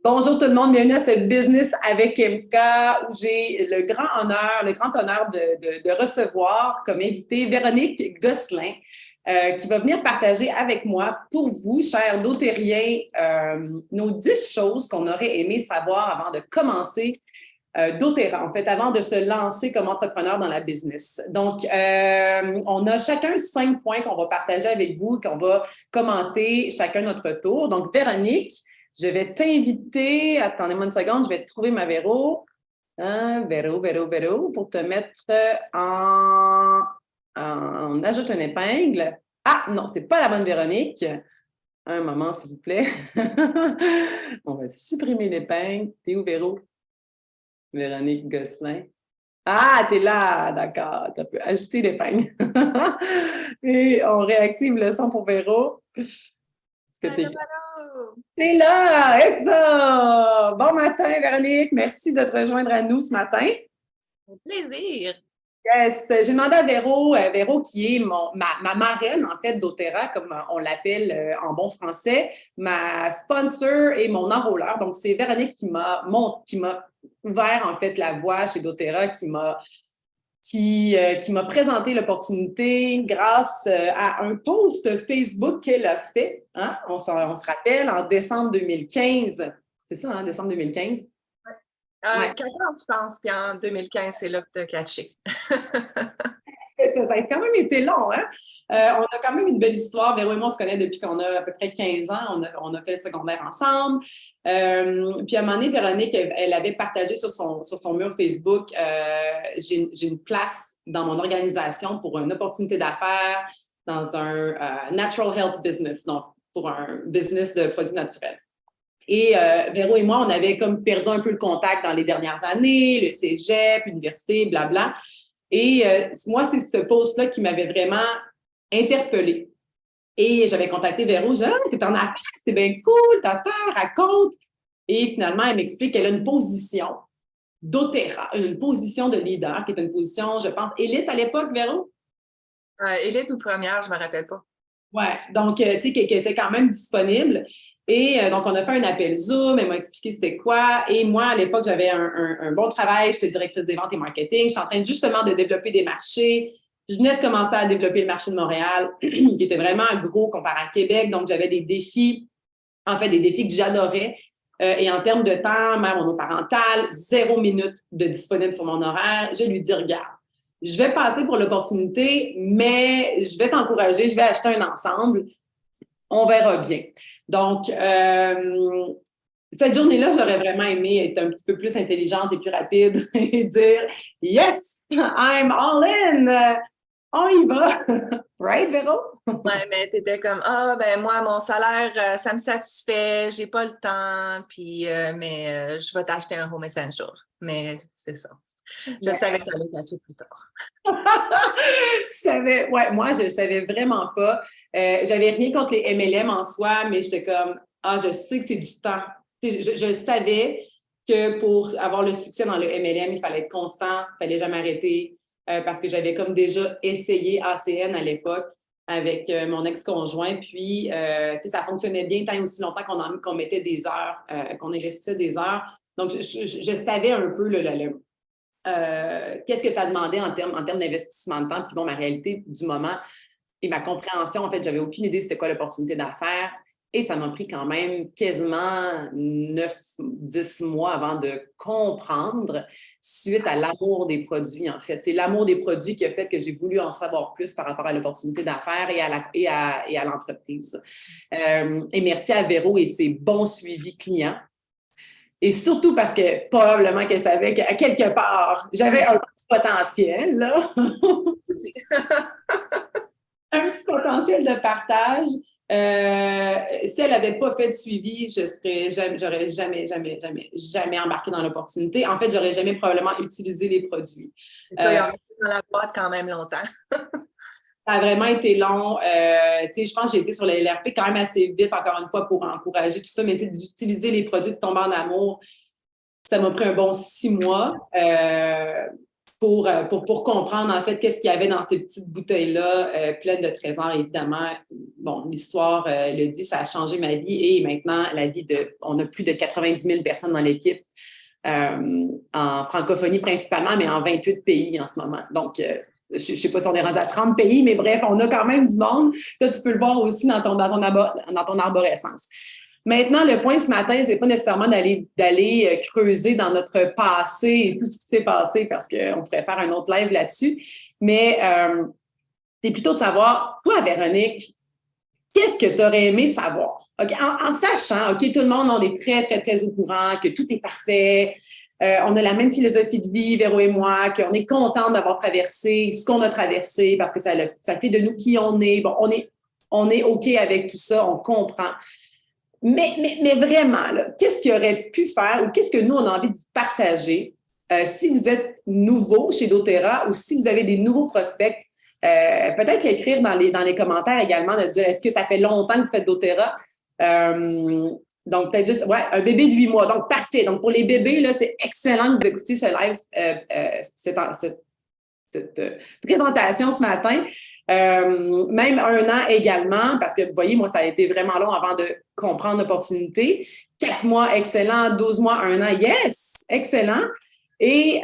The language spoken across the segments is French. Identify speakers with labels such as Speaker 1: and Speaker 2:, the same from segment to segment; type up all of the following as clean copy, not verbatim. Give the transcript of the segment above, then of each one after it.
Speaker 1: Bonjour tout le monde, bienvenue à ce Business avec MK où j'ai le grand honneur de recevoir comme invité Véronique Gosselin qui va venir partager avec moi pour vous, chers doTERRiens, nos 10 choses qu'on aurait aimé savoir avant de commencer doTERRA, en fait, avant de se lancer comme entrepreneur dans la business. Donc, on a chacun 5 points qu'on va partager avec vous, qu'on va commenter chacun notre tour. Donc, Véronique, je vais t'inviter, attendez-moi une seconde, je vais trouver ma Véro. Véro, pour te mettre en ajoute une épingle. Ah, non, c'est pas la bonne Véronique. Un moment, s'il vous plaît. On va supprimer l'épingle. T'es où, Véro? Véronique Gosselin. Ah, t'es là, d'accord. Tu peux ajouter l'épingle. Et on réactive le son pour Véro. Est-ce que t'es... T'es là, et ça! Bon matin, Véronique. Merci de te rejoindre à nous ce matin.
Speaker 2: Un plaisir.
Speaker 1: Yes, j'ai demandé à Véro qui est ma marraine, en fait, doTERRA, comme on l'appelle en bon français, ma sponsor et mon enrôleur. Donc, c'est Véronique qui m'a ouvert, en fait, la voie chez doTERRA, qui m'a présenté l'opportunité grâce à un post Facebook qu'elle a fait. Hein? On se rappelle, en décembre 2015. C'est ça, hein, décembre 2015?
Speaker 2: Ouais. 4 ans, je pense, puis en 2015, c'est là que tu as catché.
Speaker 1: Ça a quand même été long, hein? On a quand même une belle histoire. Véro et moi, on se connaît depuis qu'on a à peu près 15 ans. On a fait le secondaire ensemble. Puis à un moment donné, Véronique, elle avait partagé sur son mur Facebook, j'ai une place dans mon organisation pour une opportunité d'affaires dans un natural health business, donc pour un business de produits naturels. Et Véro et moi, on avait comme perdu un peu le contact dans les dernières années, le cégep, l'université, blabla. Et moi, c'est ce post-là qui m'avait vraiment interpellée. Et j'avais contacté Véro, je dis « Ah, t'es en affaires, c'est bien cool, t'attends, raconte. » Et finalement, elle m'explique qu'elle a une position doTERRA, une position de leader, qui est une position, je pense, élite à l'époque, Véro?
Speaker 2: Élite ou première, je ne me rappelle pas.
Speaker 1: Oui, donc, tu sais, qui était quand même disponible. Et donc, on a fait un appel Zoom, elle m'a expliqué c'était quoi. Et moi, à l'époque, j'avais un bon travail, j'étais directrice des ventes et marketing. Je suis en train justement de développer des marchés. Je venais de commencer à développer le marché de Montréal, qui était vraiment gros comparé à Québec. Donc, j'avais des défis, en fait, des défis que j'adorais. Et en termes de temps, mère monoparentale, 0 minute de disponible sur mon horaire. Je lui dis, regarde, je vais passer pour l'opportunité, mais je vais t'encourager, je vais acheter un ensemble. On verra bien. Donc, cette journée-là, j'aurais vraiment aimé être un petit peu plus intelligente et plus rapide et dire « Yes, I'm all in! On y va! » Right, Véro?
Speaker 2: Oui, mais tu étais comme « Ah, ben moi, mon salaire, ça me satisfait, j'ai pas le temps, puis mais je vais t'acheter un Home Essential. » Mais c'est ça. Je savais que tu allais t'acheter plus tard.
Speaker 1: Tu savais, ouais, moi, je savais vraiment pas. J'avais rien contre les MLM en soi, mais j'étais comme, ah, je sais que c'est du temps. Je savais que pour avoir le succès dans le MLM, il fallait être constant, il fallait jamais arrêter, parce que j'avais comme déjà essayé ACN à l'époque avec mon ex-conjoint, puis, tu sais, ça fonctionnait bien tant aussi longtemps qu'on mettait des heures, qu'on investissait des heures. Donc, je savais un peu qu'est-ce que ça demandait en termes d'investissement de temps. Puis bon, ma réalité du moment et ma compréhension, en fait, j'avais aucune idée c'était quoi l'opportunité d'affaires. Et ça m'a pris quand même quasiment 9-10 mois avant de comprendre suite à l'amour des produits, en fait. C'est l'amour des produits qui a fait que j'ai voulu en savoir plus par rapport à l'opportunité d'affaires et à l'entreprise. Et merci à Véro et ses bons suivis clients. Et surtout parce que probablement qu'elle savait qu'à quelque part, j'avais un petit potentiel, là. Un petit potentiel de partage. Si elle n'avait pas fait de suivi, j'aurais jamais embarqué dans l'opportunité. En fait, j'aurais jamais probablement utilisé les produits.
Speaker 2: Ça, ils ont resté dans la boîte quand même longtemps.
Speaker 1: Ça a vraiment été long. Je pense que j'ai été sur les LRP quand même assez vite, encore une fois, pour encourager tout ça, mais d'utiliser les produits, de tomber en amour, ça m'a pris un bon 6 mois. pour comprendre, en fait, qu'est-ce qu'il y avait dans ces petites bouteilles-là, pleines de trésors, évidemment. Bon, l'histoire le dit, ça a changé ma vie et maintenant, on a plus de 90 000 personnes dans l'équipe, en francophonie principalement, mais en 28 pays en ce moment. Donc, je ne sais pas si on est rendu à 30 pays, mais bref, on a quand même du monde. Toi, tu peux le voir aussi dans ton arborescence. Maintenant, le point ce matin, c'est pas nécessairement d'aller creuser dans notre passé et tout ce qui s'est passé, parce qu'on pourrait faire un autre live là-dessus, mais c'est plutôt de savoir, toi, Véronique, qu'est-ce que tu aurais aimé savoir? Okay? En sachant, OK, tout le monde, on est très, très, très au courant, que tout est parfait, on a la même philosophie de vie, Véro et moi, qu'on est content d'avoir traversé ce qu'on a traversé parce que ça fait de nous qui on est. Bon, on est OK avec tout ça, on comprend. Mais vraiment, là, qu'est-ce qu'il aurait pu faire ou qu'est-ce que nous, on a envie de vous partager si vous êtes nouveau chez doTERRA ou si vous avez des nouveaux prospects? Peut-être l'écrire dans les commentaires également, de dire est-ce que ça fait longtemps que vous faites doTERRA? Donc, peut-être juste, ouais, un bébé de 8 mois. Donc, parfait. Donc, pour les bébés, là, c'est excellent que vous écoutiez ce live, cette présentation ce matin. Même 1 an également, parce que, vous voyez, moi, ça a été vraiment long avant de comprendre l'opportunité. 4 mois, excellent. 12 mois, 1 an, yes! Excellent. Et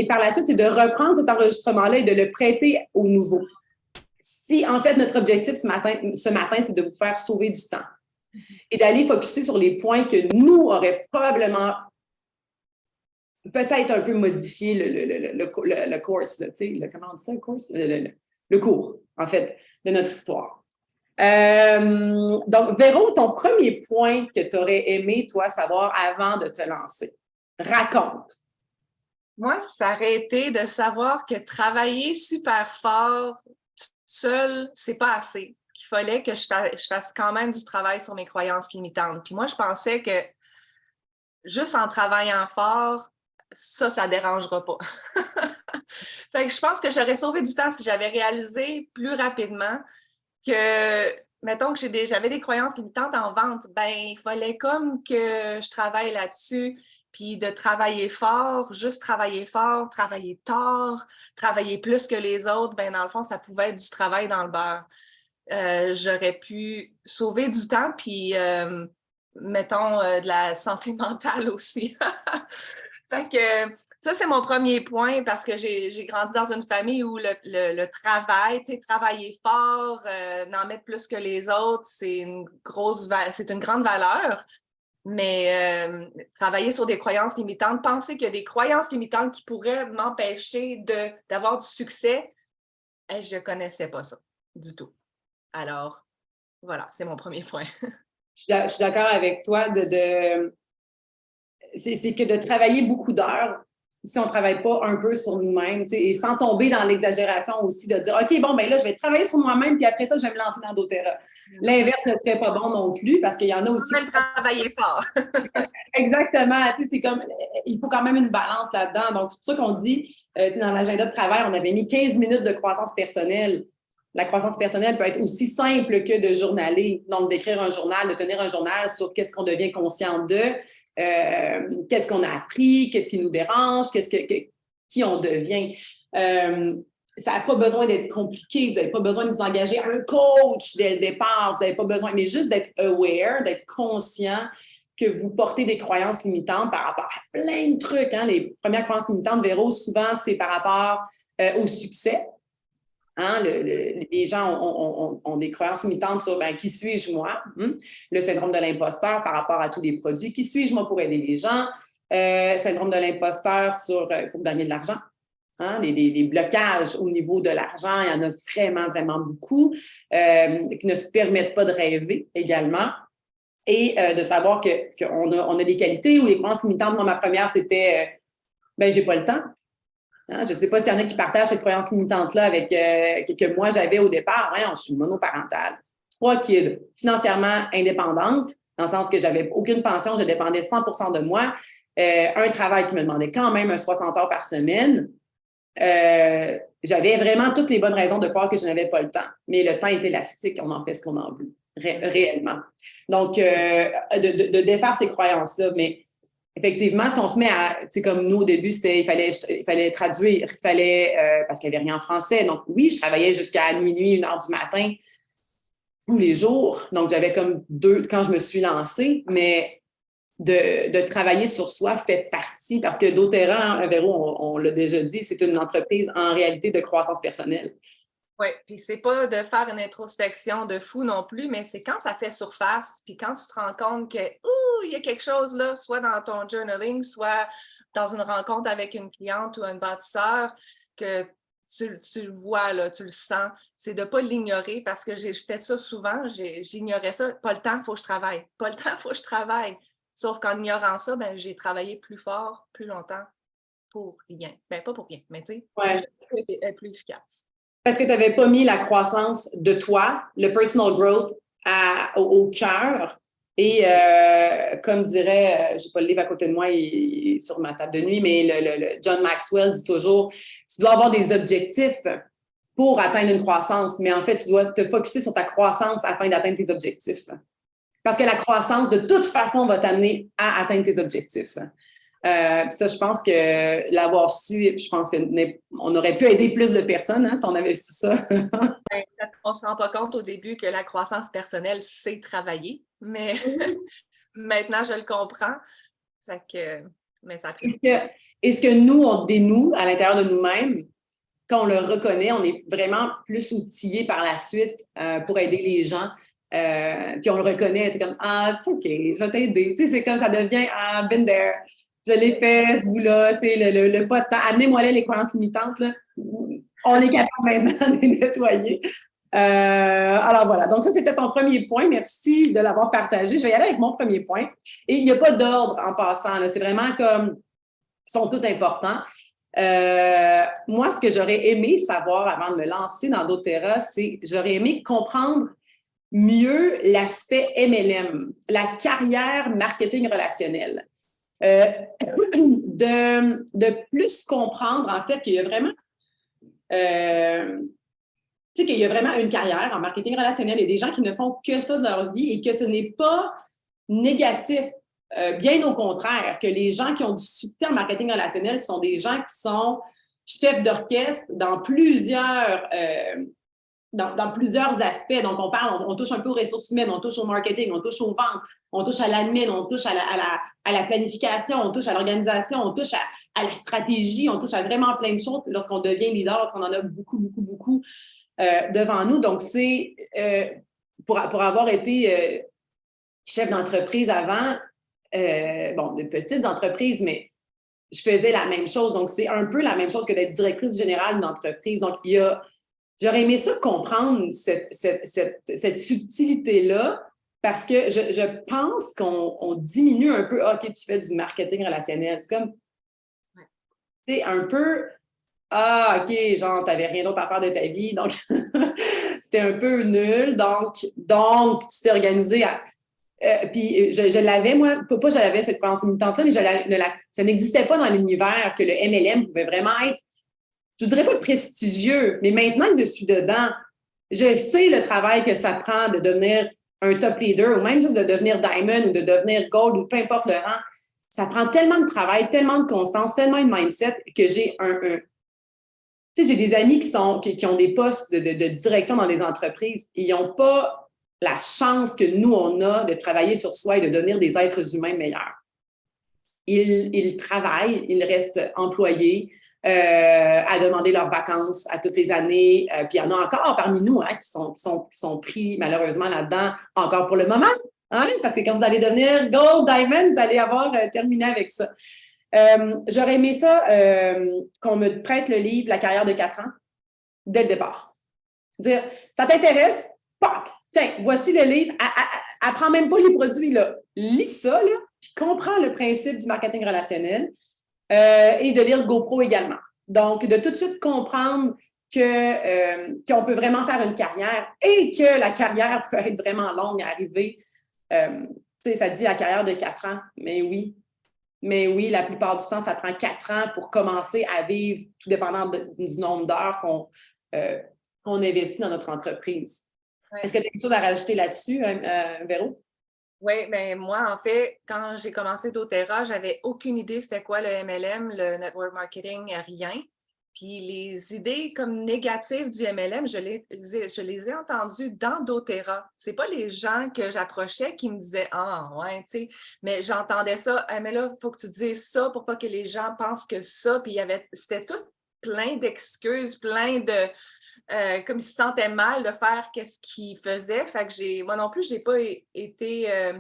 Speaker 1: par la suite, c'est de reprendre cet enregistrement-là et de le prêter au nouveau. Si, en fait, notre objectif ce matin, c'est de vous faire sauver du temps et d'aller focusser sur les points que nous aurions probablement peut-être un peu modifié le course, là, comment on dit ça, le course? Le cours, en fait, de notre histoire. Donc, Véro, ton premier point que tu aurais aimé, toi, savoir avant de te lancer. Raconte.
Speaker 2: Moi, ça aurait été de savoir que travailler super fort toute seule, c'est pas assez. Qu'il fallait que je fasse quand même du travail sur mes croyances limitantes. Puis moi, je pensais que juste en travaillant fort, ça dérangera pas. Fait que je pense que j'aurais sauvé du temps si j'avais réalisé plus rapidement que, mettons que j'avais des croyances limitantes en vente, ben il fallait comme que je travaille là-dessus, puis de travailler fort, juste travailler fort, travailler tard, travailler plus que les autres, ben dans le fond, ça pouvait être du travail dans le beurre. J'aurais pu sauver du temps, puis mettons de la santé mentale aussi. Fait que ça, c'est mon premier point parce que j'ai grandi dans une famille où le travail, tu sais, travailler fort, n'en mettre plus que les autres, c'est une grande valeur. Mais travailler sur des croyances limitantes, penser qu'il y a des croyances limitantes qui pourraient m'empêcher d'avoir du succès, je ne connaissais pas ça du tout. Alors, voilà, c'est mon premier point.
Speaker 1: Je suis d'accord avec toi c'est que de travailler beaucoup d'heures, si on ne travaille pas un peu sur nous-mêmes, et sans tomber dans l'exagération aussi, de dire, OK, bon, ben là, je vais travailler sur moi-même, puis après ça, je vais me lancer dans doTERRA. L'inverse ne serait pas bon non plus, parce qu'il y en a aussi...
Speaker 2: Même travailler fort.
Speaker 1: Exactement, c'est comme, il faut quand même une balance là-dedans. Donc, c'est pour ça qu'on dit, dans l'agenda de travail, on avait mis 15 minutes de croissance personnelle. La croissance personnelle peut être aussi simple que de journaler, donc d'écrire un journal, de tenir un journal sur qu'est-ce qu'on devient conscient de, qu'est-ce qu'on a appris, qu'est-ce qui nous dérange, qui on devient. Ça n'a pas besoin d'être compliqué, vous n'avez pas besoin de vous engager un coach dès le départ, vous n'avez pas besoin, mais juste d'être aware, d'être conscient que vous portez des croyances limitantes par rapport à plein de trucs. Hein. Les premières croyances limitantes, Véro, souvent, c'est par rapport au succès. Hein, les gens ont des croyances limitantes sur qui suis-je moi? Le syndrome de l'imposteur par rapport à tous les produits. Qui suis-je moi pour aider les gens? Syndrome de l'imposteur pour gagner de l'argent. Hein, les blocages au niveau de l'argent, il y en a vraiment, vraiment beaucoup qui ne se permettent pas de rêver également. Et de savoir qu'on a des qualités ou les croyances limitantes. Moi, ma première, c'était j'ai pas le temps. Hein, je ne sais pas s'il y en a qui partagent cette croyance limitante-là avec que moi, j'avais au départ. Ouais, je suis monoparentale, 3 kids, financièrement indépendante, dans le sens que je n'avais aucune pension, je dépendais 100% de moi. Un travail qui me demandait quand même 60 heures par semaine. J'avais vraiment toutes les bonnes raisons de croire que je n'avais pas le temps. Mais le temps est élastique, on en fait ce qu'on en veut, réellement. Donc, de défaire ces croyances-là. Mais effectivement, si on se met à, tu sais, comme nous au début, il fallait traduire, parce qu'il n'y avait rien en français. Donc oui, je travaillais jusqu'à minuit, 1 heure du matin, tous les jours. Donc j'avais comme quand je me suis lancée, mais de travailler sur soi fait partie, parce que doTERRA, Véro, on l'a déjà dit, c'est une entreprise en réalité de croissance personnelle.
Speaker 2: Oui, puis c'est pas de faire une introspection de fou non plus, mais c'est quand ça fait surface, puis quand tu te rends compte que, il y a quelque chose là, soit dans ton journaling, soit dans une rencontre avec une cliente ou un bâtisseur, que tu le vois, là, tu le sens. C'est de ne pas l'ignorer, parce que j'ai fait ça souvent, j'ignorais ça. Pas le temps, il faut que je travaille. Pas le temps, il faut que je travaille. Sauf qu'en ignorant ça, ben, j'ai travaillé plus fort, plus longtemps, pour rien. Ben, pas pour rien, mais tu sais, j'ai été plus efficace.
Speaker 1: Parce que tu n'avais pas mis la croissance de toi, le personal growth, au cœur. Et comme dirait, je n'ai pas le livre à côté de moi, il est sur ma table de nuit, mais le John Maxwell dit toujours, tu dois avoir des objectifs pour atteindre une croissance, mais en fait, tu dois te focusser sur ta croissance afin d'atteindre tes objectifs. Parce que la croissance, de toute façon, va t'amener à atteindre tes objectifs. Ça, je pense que l'avoir su, je pense qu'on aurait pu aider plus de personnes si on avait su ça.
Speaker 2: Parce qu'on ne se rend pas compte au début que la croissance personnelle, c'est travailler, mais maintenant, je le comprends. Fait que, mais ça
Speaker 1: Est-ce que nous, on dénoue à l'intérieur de nous-mêmes, quand on le reconnaît, on est vraiment plus outillé par la suite pour aider les gens. Puis on le reconnaît, c'est comme, c'est OK, je vais t'aider. Tu sais, c'est comme ça devient, been there. Je l'ai fait, ce bout-là, tu sais, le pas de temps. Amenez-moi là les croyances limitantes, là. On est capable maintenant de les nettoyer. Alors voilà, donc ça, c'était ton premier point. Merci de l'avoir partagé. Je vais y aller avec mon premier point. Et il n'y a pas d'ordre en passant, là. C'est vraiment comme, ils sont tous importants. Moi, ce que j'aurais aimé savoir avant de me lancer dans doTERRA, c'est j'aurais aimé comprendre mieux l'aspect MLM, la carrière marketing relationnel. De plus comprendre, en fait, qu'il y a vraiment tu sais qu'il y a vraiment une carrière en marketing relationnel. Il y a des gens qui ne font que ça de leur vie et que ce n'est pas négatif. Bien au contraire, que les gens qui ont du succès en marketing relationnel sont des gens qui sont chefs d'orchestre dans plusieurs aspects. Donc, on touche un peu aux ressources humaines, on touche au marketing, on touche aux ventes, on touche à l'admin, on touche à la planification, on touche à l'organisation, on touche à la stratégie, on touche à vraiment plein de choses lorsqu'on devient leader, lorsqu'on en a beaucoup, beaucoup, beaucoup devant nous. Donc, c'est pour avoir été chef d'entreprise avant, de petites entreprises, mais je faisais la même chose. Donc, c'est un peu la même chose que d'être directrice générale d'une entreprise. Donc, j'aurais aimé ça comprendre cette subtilité-là parce que je pense qu'on diminue un peu, OK, tu fais du marketing relationnel. C'est comme, tu sais, un peu, OK, genre, t'avais rien d'autre à faire de ta vie, donc t'es un peu nul, donc tu t'es organisé à... puis je l'avais, moi, pas je l'avais cette croyance limitante-là, mais ça n'existait pas dans l'univers que le MLM pouvait vraiment être, je ne dirais pas prestigieux, mais maintenant que je suis dedans, je sais le travail que ça prend de devenir un top leader ou même juste de devenir diamond ou de devenir gold ou peu importe le rang. Ça prend tellement de travail, tellement de constance, tellement de mindset que j'ai tu sais, j'ai des amis qui ont des postes de direction dans des entreprises et ils n'ont pas la chance que nous, on a de travailler sur soi et de devenir des êtres humains meilleurs. Ils travaillent, ils restent employés à demander leurs vacances à toutes les années. Puis il y en a encore parmi nous qui sont pris malheureusement là-dedans encore pour le moment. Hein? Parce que quand vous allez devenir Gold, Diamond, vous allez avoir terminé avec ça. J'aurais aimé ça qu'on me prête le livre La carrière de 4 ans dès le départ. Dire, ça t'intéresse? Pac! Tiens, voici le livre. Apprends même pas les produits, là. Lis ça, là, puis comprends le principe du marketing relationnel et de lire GoPro également. Donc, de tout de suite comprendre qu'on peut vraiment faire une carrière et que la carrière peut être vraiment longue à arriver. Tu sais, ça dit la carrière de 4 ans, mais oui. Mais oui, la plupart du temps, ça prend 4 ans pour commencer à vivre, tout dépendant du nombre d'heures qu'on investit dans notre entreprise. Ouais. Est-ce que tu as quelque chose à rajouter là-dessus, Véro?
Speaker 2: Oui, mais moi, en fait, quand j'ai commencé doTERRA, j'avais aucune idée c'était quoi le MLM, le network marketing, rien. Puis les idées comme négatives du MLM, je les ai entendues dans doTERRA. C'est pas les gens que j'approchais qui me disaient ah ouais, tu sais, mais j'entendais ça. Ah, mais là, il faut que tu dises ça pour pas que les gens pensent que ça. Puis c'était tout plein d'excuses, plein de comme ils se sentaient mal de faire qu'est-ce qu'ils faisaient. Fait que moi non plus, j'ai pas été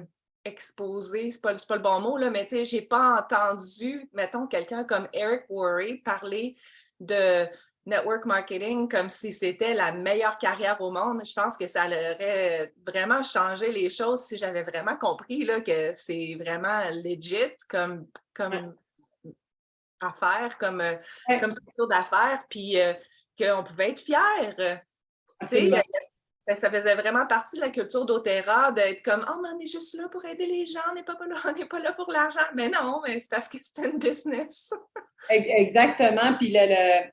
Speaker 2: exposée, c'est pas le bon mot, là, mais tu sais, j'ai pas entendu, mettons, quelqu'un comme Eric Worre parler de network marketing comme si c'était la meilleure carrière au monde. Je pense que ça aurait vraiment changé les choses si j'avais vraiment compris là, que c'est vraiment legit comme affaire, comme structure d'affaires, puis qu'on pouvait être fiers. Tu sais, ça faisait vraiment partie de la culture doTERRA d'être comme « Oh, mais on est juste là pour aider les gens, on n'est pas là pour l'argent. » Mais non, mais c'est parce que c'est une business.
Speaker 1: Exactement. Puis qu'est-ce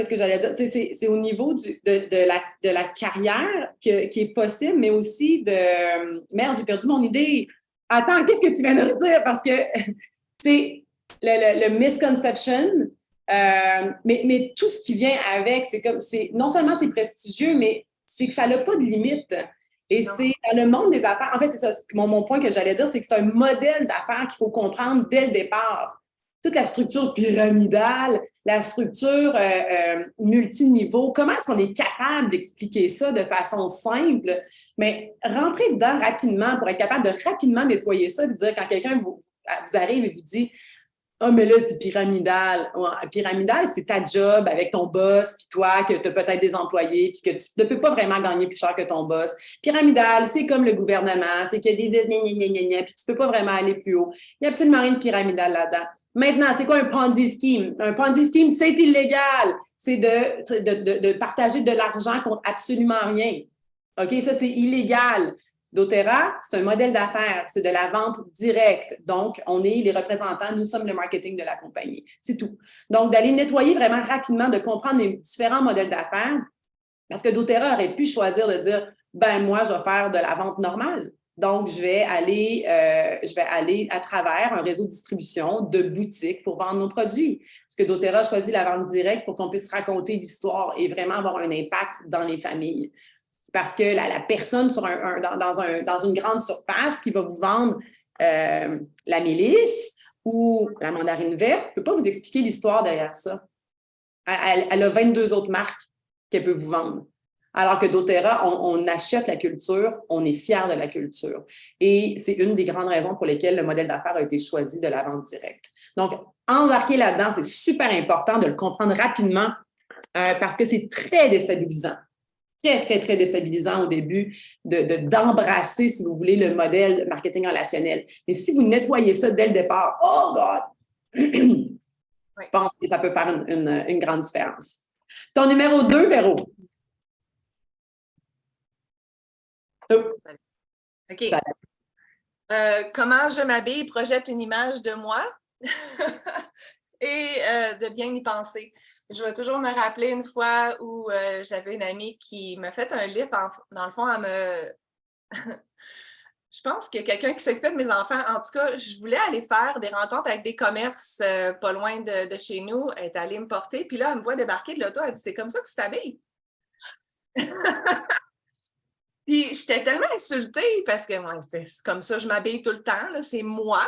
Speaker 1: que j'allais dire? C'est au niveau de la carrière qui est possible, mais aussi de... Merde, j'ai perdu mon idée. Attends, qu'est-ce que tu viens de dire? Parce que c'est le misconception, mais tout ce qui vient avec, non seulement c'est prestigieux, mais c'est que ça n'a pas de limite. Et c'est dans le monde des affaires, en fait, c'est ça, mon point que j'allais dire, c'est que c'est un modèle d'affaires qu'il faut comprendre dès le départ. Toute la structure pyramidale, la structure multiniveau, comment est-ce qu'on est capable d'expliquer ça de façon simple? Mais rentrer dedans rapidement pour être capable de rapidement nettoyer ça et dire quand quelqu'un vous arrive et vous dit ah, mais là, c'est pyramidal. Pyramidal, c'est ta job avec ton boss, puis toi, que tu as peut-être des employés, puis que tu ne peux pas vraiment gagner plus cher que ton boss. Pyramidal, c'est comme le gouvernement, c'est qu'il y a des puis tu ne peux pas vraiment aller plus haut. Il n'y a absolument rien de pyramidal là-dedans. Maintenant, c'est quoi un Ponzi scheme? Un Ponzi scheme, c'est illégal. C'est de partager de l'argent contre absolument rien. OK? Ça, c'est illégal. doTERRA, c'est un modèle d'affaires, c'est de la vente directe. Donc, on est les représentants, nous sommes le marketing de la compagnie. C'est tout. Donc, d'aller nettoyer vraiment rapidement, de comprendre les différents modèles d'affaires, parce que doTERRA aurait pu choisir de dire, ben moi, je vais faire de la vente normale. Donc, je vais aller à travers un réseau de distribution de boutiques pour vendre nos produits. Parce que doTERRA choisit la vente directe pour qu'on puisse raconter l'histoire et vraiment avoir un impact dans les familles. Parce que la personne dans une grande surface qui va vous vendre la mélisse ou la mandarine verte ne peut pas vous expliquer l'histoire derrière ça. Elle a 22 autres marques qu'elle peut vous vendre. Alors que doTERRA, on achète la culture, on est fier de la culture. Et c'est une des grandes raisons pour lesquelles le modèle d'affaires a été choisi de la vente directe. Donc, embarquer là-dedans, c'est super important de le comprendre rapidement parce que c'est très déstabilisant. Très, très, très déstabilisant au début d'embrasser, si vous voulez, le modèle marketing relationnel. Mais si vous nettoyez ça dès le départ, oh God! Je pense que ça peut faire une grande différence. Ton numéro 2, Véro.
Speaker 2: Oh. OK. Comment je m'habille projette une image de moi et de bien y penser. Je vais toujours me rappeler une fois où j'avais une amie qui m'a fait un livre, dans le fond, je pense que quelqu'un qui s'occupait de mes enfants, en tout cas, je voulais aller faire des rencontres avec des commerces pas loin de chez nous. Elle est allée me porter, puis là, elle me voit débarquer de l'auto, elle dit « C'est comme ça que tu t'habilles? » Puis j'étais tellement insultée parce que moi, c'est comme ça, je m'habille tout le temps, là, c'est moi.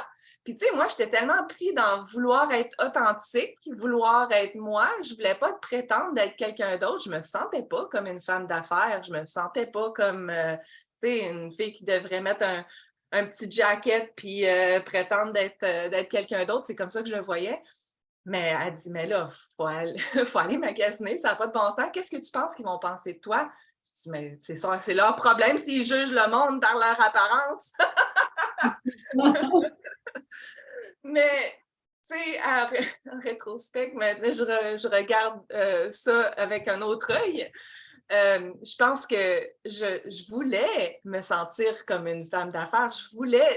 Speaker 2: Puis tu sais, moi, j'étais tellement pris dans vouloir être authentique, vouloir être moi. Je voulais pas prétendre d'être quelqu'un d'autre. Je me sentais pas comme une femme d'affaires. Je me sentais pas comme, tu sais, une fille qui devrait mettre un petit jacket puis prétendre d'être quelqu'un d'autre. C'est comme ça que je le voyais. Mais elle dit, mais là, faut aller magasiner, ça n'a pas de bon sens. Qu'est-ce que tu penses qu'ils vont penser de toi? Mais c'est leur problème s'ils jugent le monde par leur apparence. Mais, tu sais, en rétrospect, maintenant, je regarde ça avec un autre œil. Je pense que je voulais me sentir comme une femme d'affaires.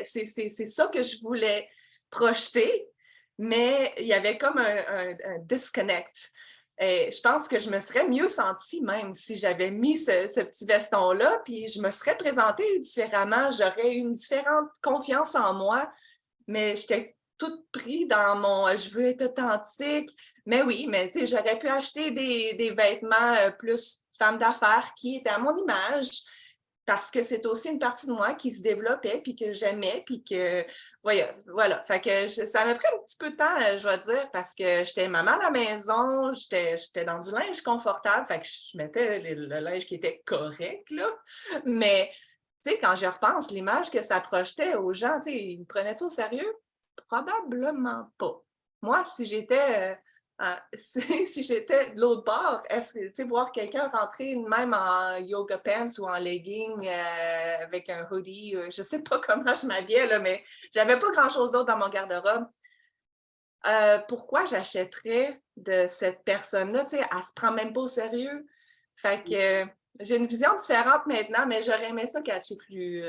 Speaker 2: C'est ça que je voulais projeter, mais il y avait comme un disconnect. je pense que je me serais mieux sentie même si j'avais mis ce petit veston-là, puis je me serais présentée différemment, j'aurais eu une différente confiance en moi, mais j'étais toute prise dans mon je veux être authentique. Mais oui, mais tu sais, j'aurais pu acheter des vêtements plus femme d'affaires qui étaient à mon image, parce que c'est aussi une partie de moi qui se développait, puis que j'aimais, puis que, voilà. Fait que ça m'a pris un petit peu de temps, je vais dire, parce que j'étais maman à la maison, j'étais dans du linge confortable, fait que je mettais le linge qui était correct, là. Mais, tu sais, quand je repense, l'image que ça projetait aux gens, tu sais, ils me prenaient-tu au sérieux? Probablement pas. Moi, si j'étais... si j'étais de l'autre bord, est-ce que, tu sais, voir quelqu'un rentrer même en yoga pants ou en legging avec un hoodie, je sais pas comment je m'habillais, là, mais j'avais pas grand-chose d'autre dans mon garde-robe. Pourquoi j'achèterais de cette personne-là? Tu sais, elle se prend même pas au sérieux. Fait que j'ai une vision différente maintenant, mais j'aurais aimé ça cacher plus...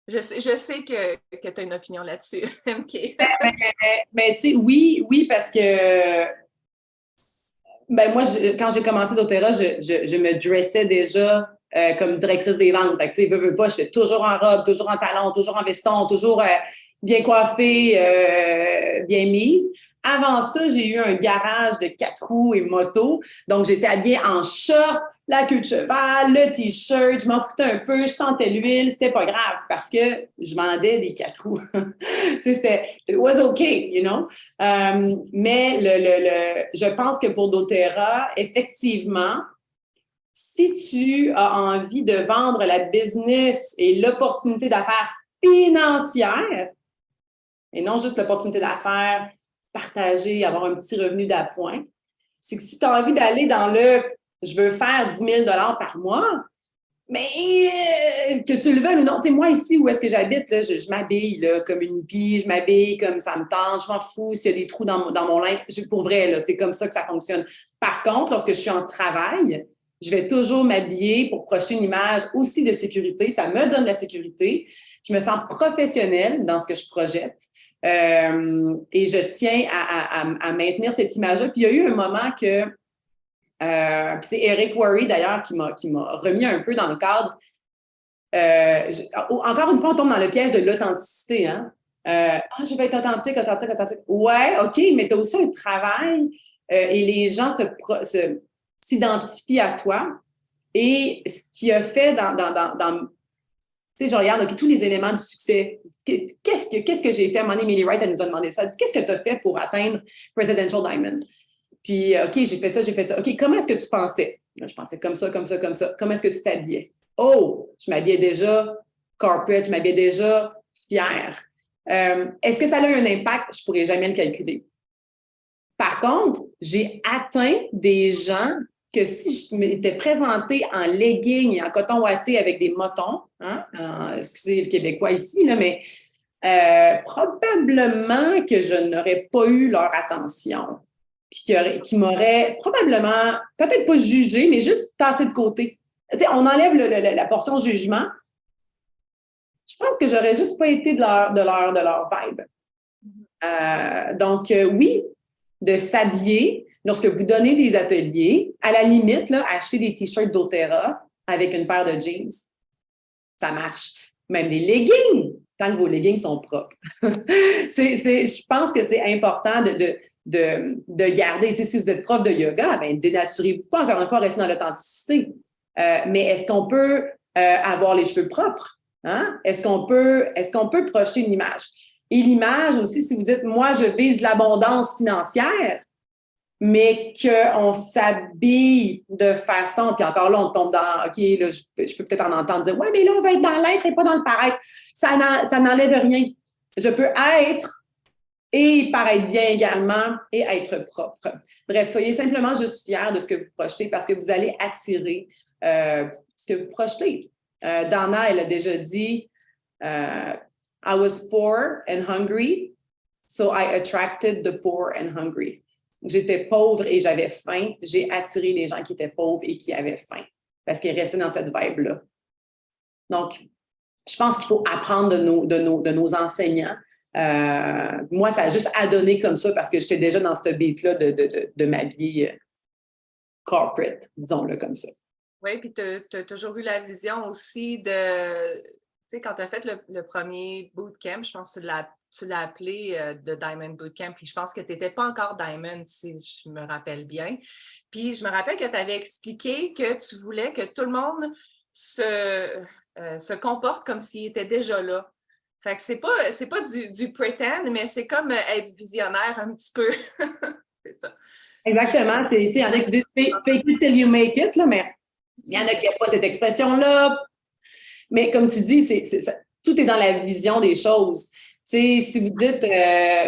Speaker 2: je sais que tu as une opinion là-dessus, MK.
Speaker 1: Mais tu sais, oui, parce que ben moi, quand j'ai commencé doTERRA, je me dressais déjà comme directrice des ventes. Fait que, tu sais, veux pas, j'étais toujours en robe, toujours en talons, toujours en veston, toujours bien coiffée, bien mise. Avant ça, j'ai eu un garage de 4 roues et moto. Donc, j'étais habillée en short, la queue de cheval, le T-shirt, je m'en foutais un peu, je sentais l'huile, c'était pas grave parce que je vendais des 4 roues. Tu sais, c'était, it was okay, you know? Mais je pense que pour doTERRA, effectivement, si tu as envie de vendre la business et l'opportunité d'affaires financière, et non juste l'opportunité d'affaires, partager, avoir un petit revenu d'appoint, c'est que si tu as envie d'aller dans le « je veux faire 10 000 $ par mois », mais que tu le veuilles ou non, tu sais, moi ici, où est-ce que j'habite, là, je m'habille là, comme une hippie, je m'habille comme ça me tente, je m'en fous s'il y a des trous dans mon linge. Pour vrai, là, c'est comme ça que ça fonctionne. Par contre, lorsque je suis en travail, je vais toujours m'habiller pour projeter une image aussi de sécurité. Ça me donne la sécurité. Je me sens professionnelle dans ce que je projette. Et je tiens à maintenir cette image-là. Puis il y a eu un moment que c'est Eric Worre, d'ailleurs, qui m'a remis un peu dans le cadre. Encore une fois, on tombe dans le piège de l'authenticité. Hein? Je vais être authentique. Ouais, OK, mais tu as aussi un travail et les gens s'identifient à toi. Et ce qui a fait dans tu sais, je regarde tous les éléments du succès. Qu'est-ce que j'ai fait? À un moment donné, Millie Wright, elle nous a demandé ça. Elle dit, qu'est-ce que tu as fait pour atteindre Presidential Diamond? Puis, OK, j'ai fait ça. OK, comment est-ce que tu pensais? Là, je pensais comme ça. Comment est-ce que tu t'habillais? Oh, je m'habillais déjà corporate, je m'habillais déjà fière. Est-ce que ça a eu un impact? Je ne pourrais jamais le calculer. Par contre, j'ai atteint des gens que si je m'étais présentée en legging et en coton ouaté avec des motons, hein, excusez le Québécois ici, là, mais probablement que je n'aurais pas eu leur attention. Puis qui m'aurait probablement, peut-être pas jugé, mais juste tassé de côté. Tu sais, on enlève la portion jugement. Je pense que j'aurais juste pas été de leur vibe. Donc, oui, de s'habiller lorsque vous donnez des ateliers, à la limite, là, acheter des t-shirts doTERRA avec une paire de jeans, ça marche. Même des leggings, tant que vos leggings sont propres. Je pense que c'est important de garder. Tu sais, si vous êtes prof de yoga, ben dénaturez-vous pas, encore une fois, restez dans l'authenticité. Mais est-ce qu'on peut avoir les cheveux propres? Hein? Est-ce qu'on peut projeter une image? Et l'image aussi, si vous dites, moi, je vise l'abondance financière, mais qu'on s'habille de façon, puis encore là, on tombe dans, OK, là, je peux peut-être en entendre dire, ouais, mais là, on va être dans l'être et pas dans le paraître. Ça n'enlève rien. Je peux être et paraître bien également et être propre. Bref, soyez simplement juste fiers de ce que vous projetez parce que vous allez attirer ce que vous projetez. Dana, elle a déjà dit, I was poor and hungry, so I attracted the poor and hungry. J'étais pauvre et j'avais faim. J'ai attiré les gens qui étaient pauvres et qui avaient faim parce qu'ils restaient dans cette vibe-là. Donc, je pense qu'il faut apprendre de nos enseignants. Moi, ça a juste adonné comme ça parce que j'étais déjà dans ce beat-là de m'habiller corporate, disons-le comme ça.
Speaker 2: Oui, puis tu as toujours eu la vision aussi de, tu sais, quand tu as fait le premier bootcamp, je pense que tu l'as appelé de Diamond Bootcamp, puis je pense que tu n'étais pas encore Diamond, si je me rappelle bien. Puis je me rappelle que tu avais expliqué que tu voulais que tout le monde se comporte comme s'il était déjà là. Fait que c'est pas du pretend, mais c'est comme être visionnaire un petit peu. C'est ça.
Speaker 1: Exactement. Il y en a qui disent fake it till you make it, là, mais il y en a qui n'ont pas cette expression-là. Mais comme tu dis, tout est dans la vision des choses. Si vous dites,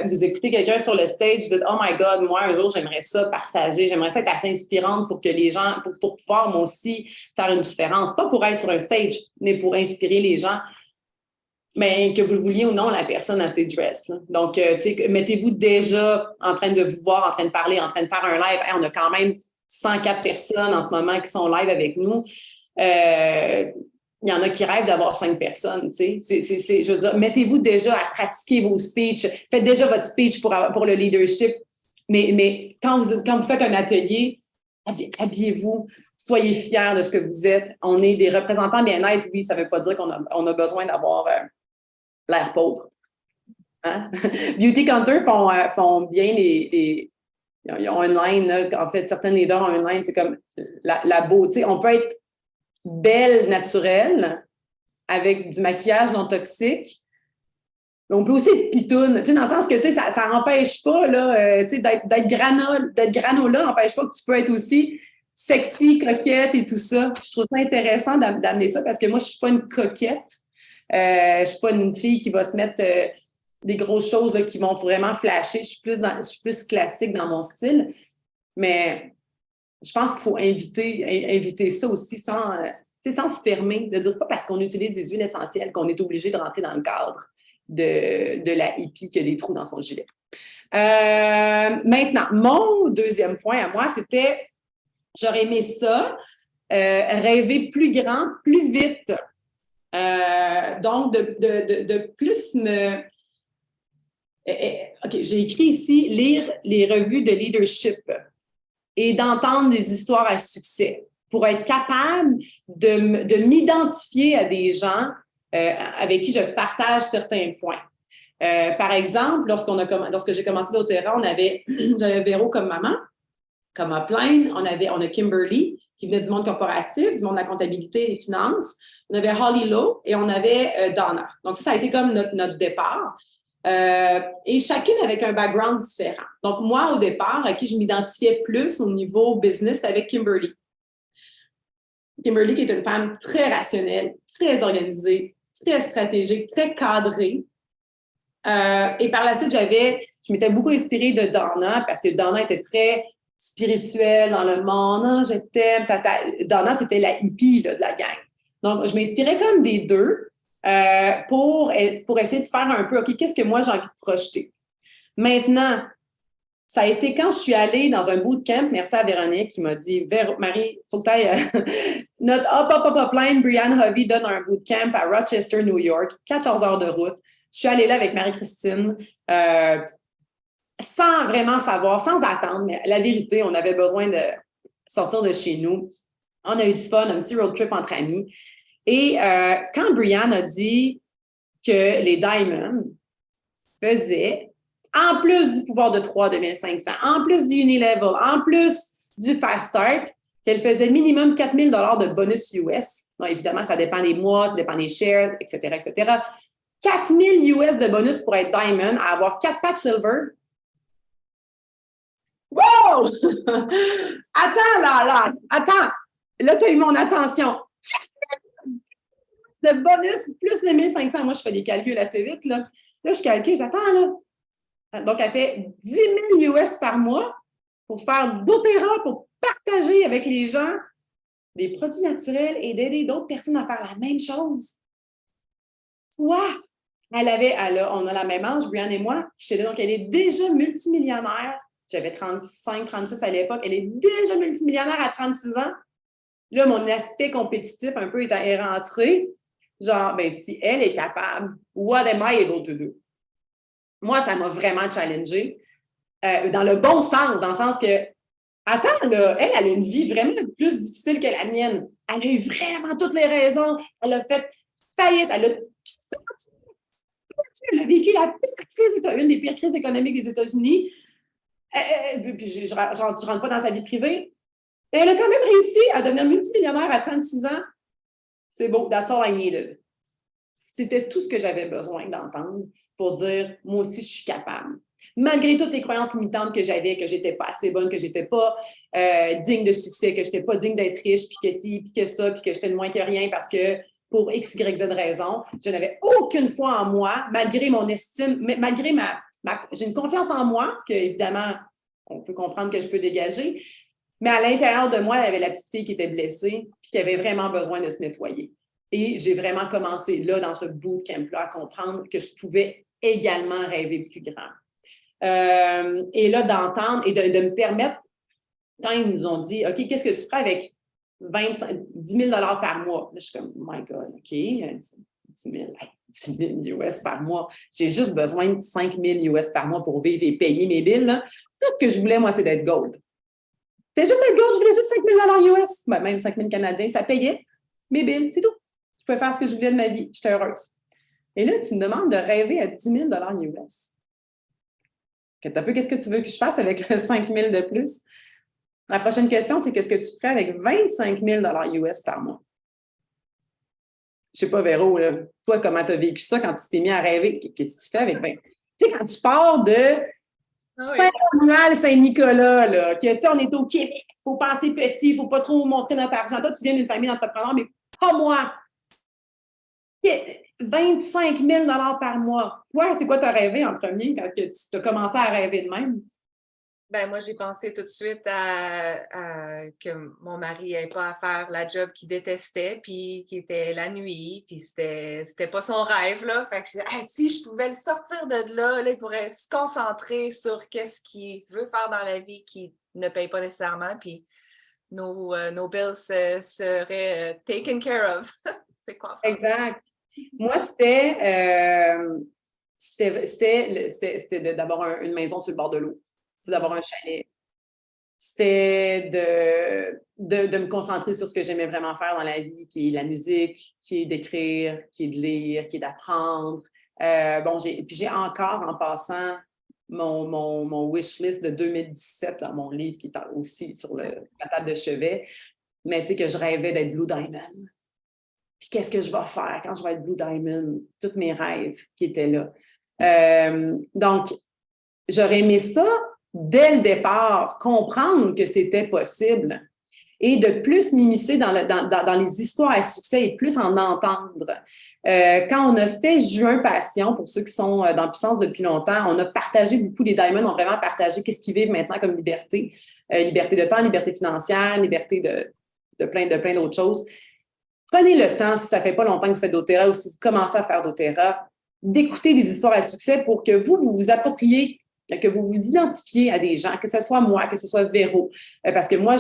Speaker 1: vous écoutez quelqu'un sur le stage, vous dites, oh my God, moi, un jour, j'aimerais ça partager, j'aimerais ça être assez inspirante pour que les gens, pour pouvoir, moi aussi, faire une différence. Pas pour être sur un stage, mais pour inspirer les gens. Mais que vous le vouliez ou non, la personne a ses dresses. Là. Donc, mettez-vous déjà en train de vous voir, en train de parler, en train de faire un live. Hey, on a quand même 104 personnes en ce moment qui sont live avec nous. Il y en a qui rêvent d'avoir 5 personnes. Je veux dire, mettez-vous déjà à pratiquer vos speeches. Faites déjà votre speech pour le leadership. Mais quand vous faites un atelier, habillez-vous. Soyez fiers de ce que vous êtes. On est des représentants bien-être. Oui, ça ne veut pas dire qu'on a besoin d'avoir l'air pauvre. Hein? Beauty Counter font bien ils ont une line, là, en fait, certains leaders ont une line, c'est comme la beauté. On peut être belle, naturelle, avec du maquillage non toxique, mais on peut aussi être pitoune, dans le sens que ça n'empêche pas là, d'être granola, n'empêche pas que tu peux être aussi sexy, coquette et tout ça. Je trouve ça intéressant d'amener ça parce que moi, je ne suis pas une coquette. Je ne suis pas une fille qui va se mettre des grosses choses là, qui vont vraiment flasher. Je suis plus classique dans mon style. Mais je pense qu'il faut inviter ça aussi sans se fermer. De dire, c'est pas parce qu'on utilise des huiles essentielles qu'on est obligé de rentrer dans le cadre de la hippie qui a des trous dans son gilet. Maintenant, mon deuxième point à moi, c'était j'aurais aimé ça, rêver plus grand, plus vite. Donc, de plus me... OK, j'ai écrit ici « Lire les revues de leadership et d'entendre des histoires à succès pour être capable de m'identifier à des gens avec qui je partage certains points. » Par exemple, lorsque j'ai commencé doTERRA, j'avais Véro comme maman, comme upline, on a Kimberly, qui venait du monde corporatif, du monde de la comptabilité et des finances. On avait Holly Lowe et on avait Donna. Donc, ça a été comme notre départ. Et chacune avec un background différent. Donc, moi, au départ, à qui je m'identifiais plus au niveau business, c'était avec Kimberly. Kimberly, qui est une femme très rationnelle, très organisée, très stratégique, très cadrée. Et par la suite, je m'étais beaucoup inspirée de Donna parce que Donna était très spirituelle dans le monde. Ah, je t'aime, tata. Donna, c'était la hippie là, de la gang. Donc, je m'inspirais comme des deux pour essayer de faire un peu, OK, qu'est-ce que moi j'ai envie de projeter? Maintenant, ça a été quand je suis allée dans un bootcamp, merci à Véronique qui m'a dit, Marie, il faut que tu ailles, notre upline, Brianne Hovey, donne un bootcamp à Rochester, New York, 14 heures de route. Je suis allée là avec Marie-Christine, sans vraiment savoir, sans attendre, mais la vérité, on avait besoin de sortir de chez nous. On a eu du fun, un petit road trip entre amis. Et quand Brianne a dit que les Diamonds faisaient, en plus du pouvoir de 3 2500, en plus du Unilevel, en plus du Fast Start, qu'elle faisait minimum 4 000 $ de bonus US. Bon, évidemment, ça dépend des mois, ça dépend des shares, etc., etc. 4 000 US de bonus pour être Diamond, à avoir 4 pattes Silver. Wow! Attends. Là, tu as eu mon attention. Le bonus, plus les 1500. Moi, je fais des calculs assez vite. Là, je calcule, j'attends, là. Donc, elle fait 10 000 US par mois pour faire doTERRA, pour partager avec les gens des produits naturels et d'aider d'autres personnes à faire la même chose. Quoi? On a la même âge, Brianne et moi. Donc, elle est déjà multimillionnaire. J'avais 35, 36 à l'époque. Elle est déjà multimillionnaire à 36 ans. Là, mon aspect compétitif un peu est rentré. Genre, ben, si elle est capable, what am I able to do? Moi, ça m'a vraiment challengée. Dans le bon sens, dans le sens que Attends, là, elle a une vie vraiment plus difficile que la mienne. Elle a eu vraiment toutes les raisons. Elle a fait faillite. Elle a vécu la pire crise, une des pires crises économiques des États-Unis. Puis je ne rentre pas dans sa vie privée. Et elle a quand même réussi à devenir multimillionnaire à 36 ans. C'est beau. That's all I needed. C'était tout ce que j'avais besoin d'entendre pour dire, moi aussi, je suis capable. Malgré toutes les croyances limitantes que j'avais, que je n'étais pas assez bonne, que je n'étais pas digne de succès, que je n'étais pas digne d'être riche, puis que ci, puis que ça, puis que j'étais de moins que rien parce que pour X, Y, Z raison, je n'avais aucune foi en moi, malgré mon estime, malgré j'ai une confiance en moi, que évidemment, on peut comprendre que je peux dégager, mais à l'intérieur de moi, il y avait la petite fille qui était blessée, puis qui avait vraiment besoin de se nettoyer. Et j'ai vraiment commencé là, dans ce bootcamp-là, à comprendre que je pouvais également rêver plus grand. Et là, d'entendre et de me permettre, quand ils nous ont dit, OK, qu'est-ce que tu ferais avec 10 000 par mois? Là, je suis comme, oh my God, OK, 10 000 US par mois. J'ai juste besoin de 5 000 US par mois pour vivre et payer mes billes. Là. Tout ce que je voulais, moi, c'est d'être gold. C'était juste être gold, je voulais juste 5 000 US, ben, même 5 000 Canadiens, ça payait mes billes, c'est tout. Je pouvais faire ce que je voulais de ma vie, j'étais heureuse. Et là, tu me demandes de rêver à 10 000 US. Qu'est-ce que tu veux que je fasse avec le 5 000 de plus? La prochaine question, c'est qu'est-ce que tu ferais avec 25 000 US par mois? Je sais pas, Véro, là, toi, comment tu as vécu ça quand tu t'es mis à rêver? Qu'est-ce que tu fais avec 20? Tu sais, quand tu pars de Saint-Romuald, Saint-Nicolas, là, que, on est au Québec, il faut penser petit, il ne faut pas trop montrer notre argent. Toi, tu viens d'une famille d'entrepreneurs, mais pas moi. 25 000 par mois. Toi, c'est quoi tu as rêvé en premier quand tu as commencé à rêver de même?
Speaker 2: Ben, moi, j'ai pensé tout de suite à que mon mari n'avait pas à faire la job qu'il détestait, puis qui était la nuit, puis c'était pas son rêve, là. Fait que je disais, si je pouvais le sortir de là, il pourrait se concentrer sur qu'est-ce qu'il veut faire dans la vie qu'il ne paye pas nécessairement, puis nos bills seraient taken care of. C'est quoi?
Speaker 1: Exact. Moi, c'était d'avoir une maison sur le bord de l'eau. C'est d'avoir un chalet. C'était de me concentrer sur ce que j'aimais vraiment faire dans la vie, qui est la musique, qui est d'écrire, qui est de lire, qui est d'apprendre. Puis j'ai encore, en passant, mon wish list de 2017 dans mon livre, qui est aussi sur la table de chevet, mais tu sais que je rêvais d'être Blue Diamond. Puis qu'est-ce que je vais faire quand je vais être Blue Diamond? Tous mes rêves qui étaient là. Donc, j'aurais aimé ça dès le départ, comprendre que c'était possible et de plus m'immiscer dans les histoires à succès et plus en entendre. Quand on a fait Juin Passion, pour ceux qui sont dans Puissance depuis longtemps, on a partagé beaucoup, les Diamonds ont vraiment partagé qu'est-ce qu'ils vivent maintenant comme liberté. Liberté de temps, liberté financière, liberté de plein d'autres choses. Prenez le temps, si ça ne fait pas longtemps que vous faites doTERRA ou si vous commencez à faire doTERRA, d'écouter des histoires à succès pour que vous vous appropriez, que vous vous identifiez à des gens, que ce soit moi, que ce soit Véro. Parce que moi,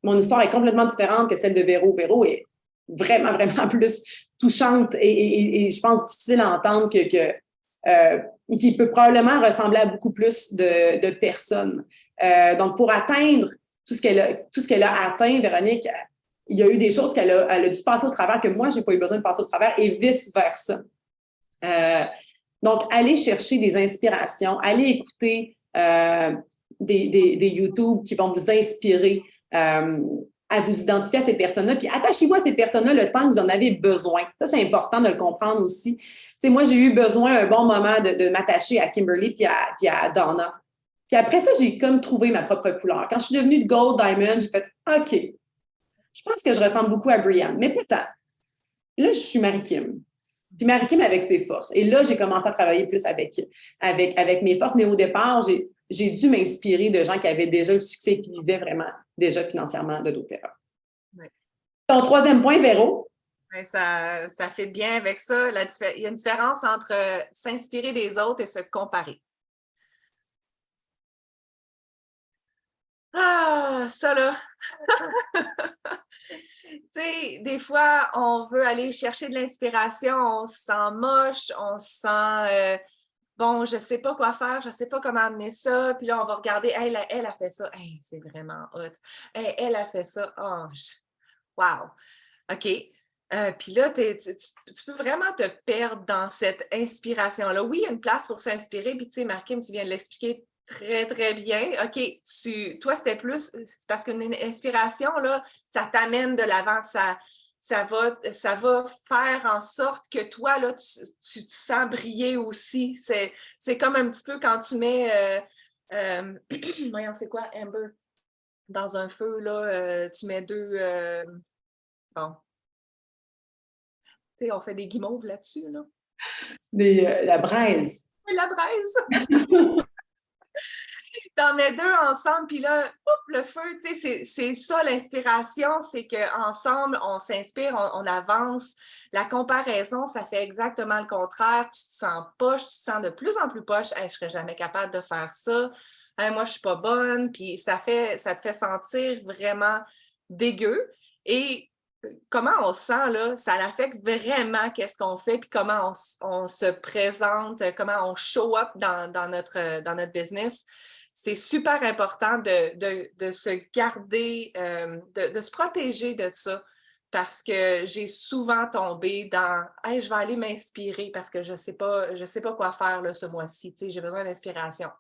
Speaker 1: mon histoire est complètement différente que celle de Véro. Véro est vraiment, vraiment plus touchante et je pense difficile à entendre qui peut probablement ressembler à beaucoup plus de personnes. Donc, pour atteindre tout ce qu'elle a atteint, Véronique, il y a eu des choses qu'elle a dû passer au travers que moi, je n'ai pas eu besoin de passer au travers et vice-versa. Donc, allez chercher des inspirations, allez écouter des YouTube qui vont vous inspirer à vous identifier à ces personnes-là, puis attachez-vous à ces personnes-là le temps que vous en avez besoin. Ça, c'est important de le comprendre aussi. Tu sais, moi, j'ai eu besoin un bon moment de m'attacher à Kimberly puis à Donna. Puis après ça, j'ai comme trouvé ma propre couleur. Quand je suis devenue Gold Diamond, j'ai fait « OK, je pense que je ressemble beaucoup à Brianne, mais pas tant. » Là, je suis Marie-Kim. Puis Marie-Kim avec ses forces. Et là, j'ai commencé à travailler plus avec mes forces. Mais au départ, j'ai dû m'inspirer de gens qui avaient déjà le succès et qui vivaient vraiment déjà financièrement de doTERRA.
Speaker 2: Oui.
Speaker 1: Ton troisième point, Véro?
Speaker 2: Oui, ça fait bien avec ça. Il y a une différence entre s'inspirer des autres et se comparer. Ah, ça là! Tu sais, des fois, on veut aller chercher de l'inspiration, on se sent moche, on se sent bon, je sais pas quoi faire, je sais pas comment amener ça. Puis là, on va regarder, elle a fait ça. Hey, c'est vraiment hot. Hey, elle a fait ça. Oh, wow. OK. Puis là, tu peux vraiment te perdre dans cette inspiration-là. Oui, il y a une place pour s'inspirer. Puis tu sais, Markim, tu viens de l'expliquer très, très bien. OK, toi, c'était plus, c'est parce qu'une inspiration, là, ça t'amène de l'avant, ça va faire en sorte que toi, là, tu te sens briller aussi. C'est comme un petit peu quand tu mets, voyons, c'est quoi, Amber? Dans un feu, là, tu mets deux, bon, tu sais, on fait des guimauves là-dessus, là.
Speaker 1: La braise.
Speaker 2: Oui, la braise! T'en mets deux ensemble, puis là, le feu, tu sais, c'est ça l'inspiration, c'est qu'ensemble, on s'inspire, on avance. La comparaison, ça fait exactement le contraire. Tu te sens poche, tu te sens de plus en plus poche. Hey, je serais jamais capable de faire ça. Hey, moi, je suis pas bonne. Puis ça te fait sentir vraiment dégueu. Et comment on se sent, là, ça affecte vraiment qu'est-ce qu'on fait, puis comment on se présente, comment on show up dans notre business. C'est super important de se garder, de se protéger de ça, parce que j'ai souvent tombé dans « Hey, je vais aller m'inspirer parce que je sais pas quoi faire là, ce mois-ci, tu sais, j'ai besoin d'inspiration. »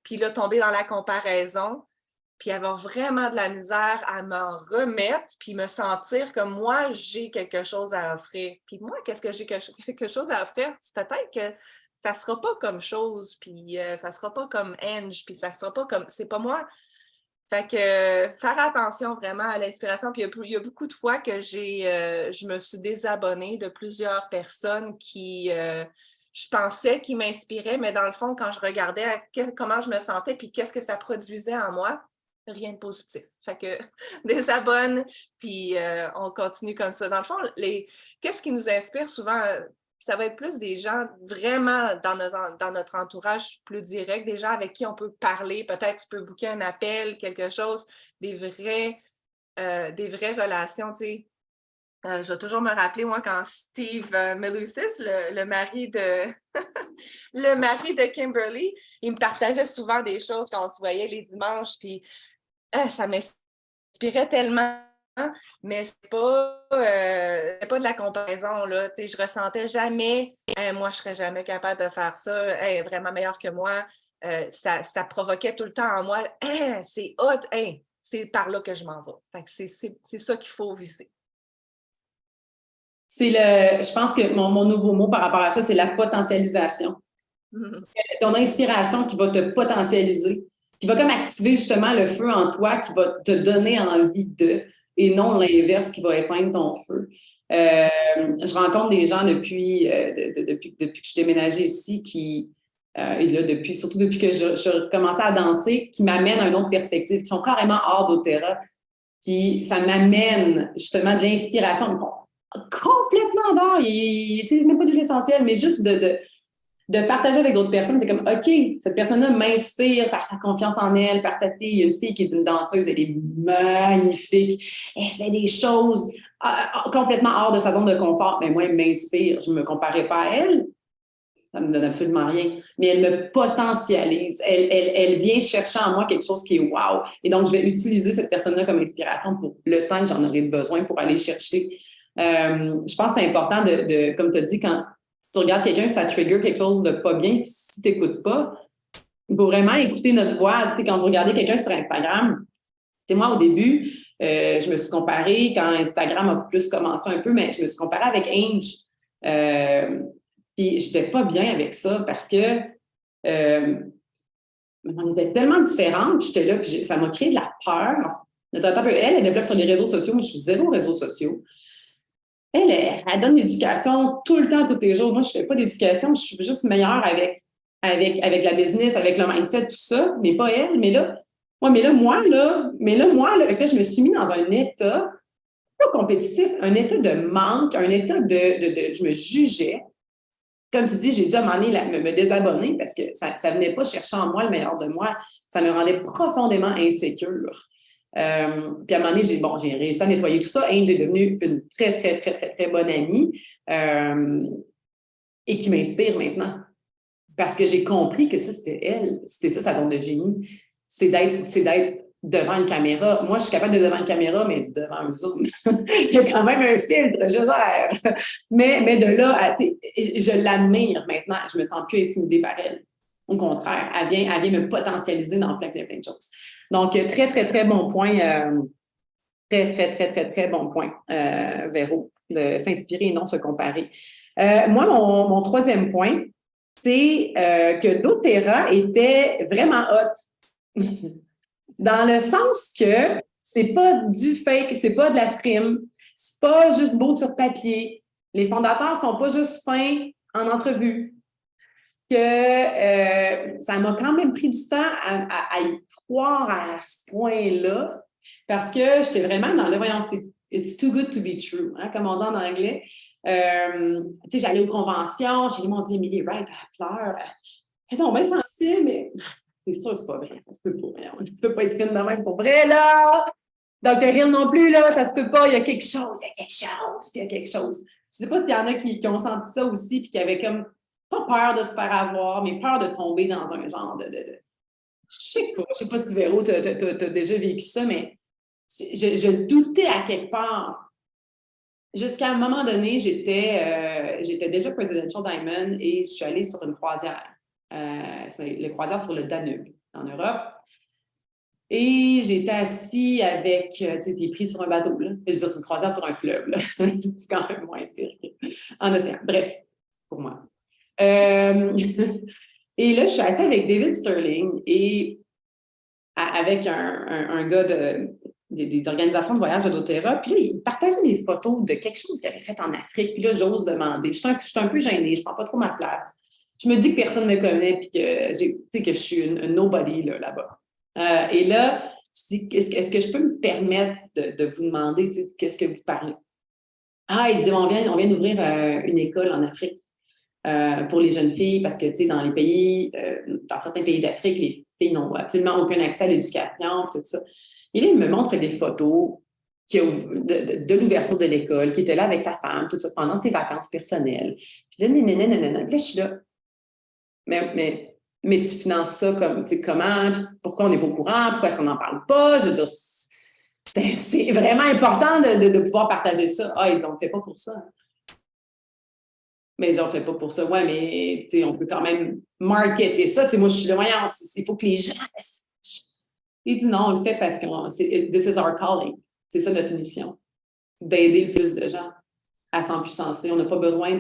Speaker 2: Puis là, tomber dans la comparaison, puis avoir vraiment de la misère à m'en remettre, puis me sentir comme moi, j'ai quelque chose à offrir. Puis moi, qu'est-ce que j'ai quelque chose à offrir? C'est peut-être que ça ne sera pas comme chose, puis ça ne sera pas comme Ange, puis ça ne sera pas comme... C'est pas moi. Fait que faire attention vraiment à l'inspiration. Puis il y a beaucoup de fois que je me suis désabonnée de plusieurs personnes qui... je pensais qu'ils m'inspiraient, mais dans le fond, quand je regardais comment je me sentais puis qu'est-ce que ça produisait en moi, rien de positif. Fait que désabonne, puis on continue comme ça. Dans le fond, qu'est-ce qui nous inspire souvent, ça va être plus des gens vraiment dans notre entourage plus direct, des gens avec qui on peut parler. Peut-être tu peux booker un appel, quelque chose, des vraies relations, tu sais. Je vais toujours me rappeler, moi, quand Steve Melusis, le mari de le mari de Kimberly, il me partageait souvent des choses quand on se voyait les dimanches, puis ça m'inspirait tellement, mais c'est pas de la comparaison, là. Tu sais, je ressentais jamais moi, je serais jamais capable de faire ça, elle est vraiment meilleure que moi. Ça provoquait tout le temps en moi, c'est hot, c'est par là que je m'en vais. Fait que c'est ça qu'il faut viser.
Speaker 1: Je pense que mon nouveau mot par rapport à ça, c'est la potentialisation. Ton inspiration qui va te potentialiser, qui va comme activer justement le feu en toi, qui va te donner envie de, et non l'inverse qui va éteindre ton feu. Je rencontre des gens depuis que je suis déménagée ici, et là, surtout depuis que je commençais à danser, qui m'amènent à une autre perspective, qui sont carrément hors d'Otera. Puis ça m'amène justement de l'inspiration. Ils font complètement dehors. Ils n'utilisent même pas d'huile essentielle, mais juste de partager avec d'autres personnes. C'est comme, OK, cette personne-là m'inspire par sa confiance en elle, par ta fille. Il y a une fille qui est une danseuse, elle est magnifique. Elle fait des choses complètement hors de sa zone de confort. Mais moi, elle m'inspire. Je ne me comparais pas à elle. Ça ne me donne absolument rien. Mais elle me potentialise. Elle vient chercher en moi quelque chose qui est wow. Et donc, je vais utiliser cette personne-là comme inspiration pour le temps que j'en aurai besoin pour aller chercher. Je pense que c'est important comme tu as dit, quand tu regardes quelqu'un, ça trigger quelque chose de pas bien, puis si tu n'écoutes pas, il faut vraiment écouter notre voix. Tu sais, quand vous regardez quelqu'un sur Instagram, moi, au début, je me suis comparée, quand Instagram a plus commencé un peu, mais je me suis comparée avec Ange. Puis je n'étais pas bien avec ça parce que on était tellement différentes. J'étais là, puis ça m'a créé de la peur. Elle développe sur les réseaux sociaux, moi, je suis zéro réseaux sociaux. Elle donne l'éducation tout le temps, tous les jours. Moi, je ne fais pas d'éducation, je suis juste meilleure avec la business, avec le mindset, tout ça, mais pas elle. Mais là, moi, je me suis mis dans un état pas compétitif, un état de manque, un état je me jugeais. Comme tu dis, j'ai dû à un moment donné me désabonner parce que ça ne venait pas chercher en moi le meilleur de moi. Ça me rendait profondément insécure. Puis à un moment donné, j'ai réussi à nettoyer tout ça. Ange est devenue une très, très, très, très, très bonne amie et qui m'inspire maintenant. Parce que j'ai compris que ça, c'était elle. C'était ça, sa zone de génie. C'est d'être devant une caméra. Moi, je suis capable d'être devant une caméra, mais devant un Zoom. Il y a quand même un filtre, je gère. Mais de là, je l'admire maintenant. Je me sens plus intimidée par elle. Au contraire, elle vient me potentialiser dans plein de choses. Donc, très, très, très bon point. Très, très, très, très, très bon point, Véro, de s'inspirer et non se comparer. Moi, mon troisième point, c'est que doTERRA était vraiment hot. Dans le sens que c'est pas du fake, c'est pas de la frime, c'est pas juste beau sur papier. Les fondateurs sont pas juste fins en entrevue. Que ça m'a quand même pris du temps à y croire à ce point-là, parce que j'étais vraiment dans le voyons, it's too good to be true, hein, comme on dit en anglais. Tu sais, j'allais aux conventions, j'ai dit, mon Dieu, Emily Wright, elle pleure. Elle est donc bien sensible, mais c'est sûr, c'est pas vrai, ça se peut pas. Je peux pas être fine de même pour vrai, là. Dr. Hill non plus, là, ça se peut pas, il y a quelque chose. Je sais pas s'il y en a qui ont senti ça aussi, puis qui avaient comme pas peur de se faire avoir, mais peur de tomber dans un genre de... Je sais pas si Véro, tu as déjà vécu ça, mais je doutais à quelque part. Jusqu'à un moment donné, j'étais déjà Presidential Diamond et je suis allée sur une croisière. C'est les croisières sur le Danube, en Europe. Et j'étais assis avec, tu sais, des pris sur un bateau, là. Je veux dire, c'est une croisière sur un fleuve, là. C'est quand même moins pire qu'en océan. Bref, pour moi. Et là, je suis assise avec David Sterling et avec un gars des organisations de voyage de doTERRA. Puis là, il partageait des photos de quelque chose qu'il avait fait en Afrique. Puis là, j'ose demander. Je suis un peu gênée, je ne prends pas trop ma place. Je me dis que personne ne me connaît puis que je suis une nobody là-bas. Et là, je dis, est-ce que je peux me permettre de vous demander, qu'est-ce que vous parlez? Ah, il dit, on vient d'ouvrir une école en Afrique. Pour les jeunes filles, parce que, tu sais, dans certains pays d'Afrique, les filles n'ont absolument aucun accès à l'éducation, tout ça. Et là, il me montre des photos de l'ouverture de l'école, qui était là avec sa femme, tout ça, pendant ses vacances personnelles. Puis là, nanana. Puis là, je suis là. Mais tu finances ça comme, tu sais, comment? Pourquoi on n'est pas au courant? Pourquoi est-ce qu'on n'en parle pas? Je veux dire, c'est vraiment important de pouvoir partager ça. Ah, ils n'ont fait pas pour ça. Mais on ne fait pas pour ça. Ouais, mais on peut quand même marketer ça. Moi, je suis là, voyons, il faut que les gens... Il dit non, on le fait parce que this is our calling. C'est ça notre mission, d'aider le plus de gens à s'empuissancer. On n'a pas besoin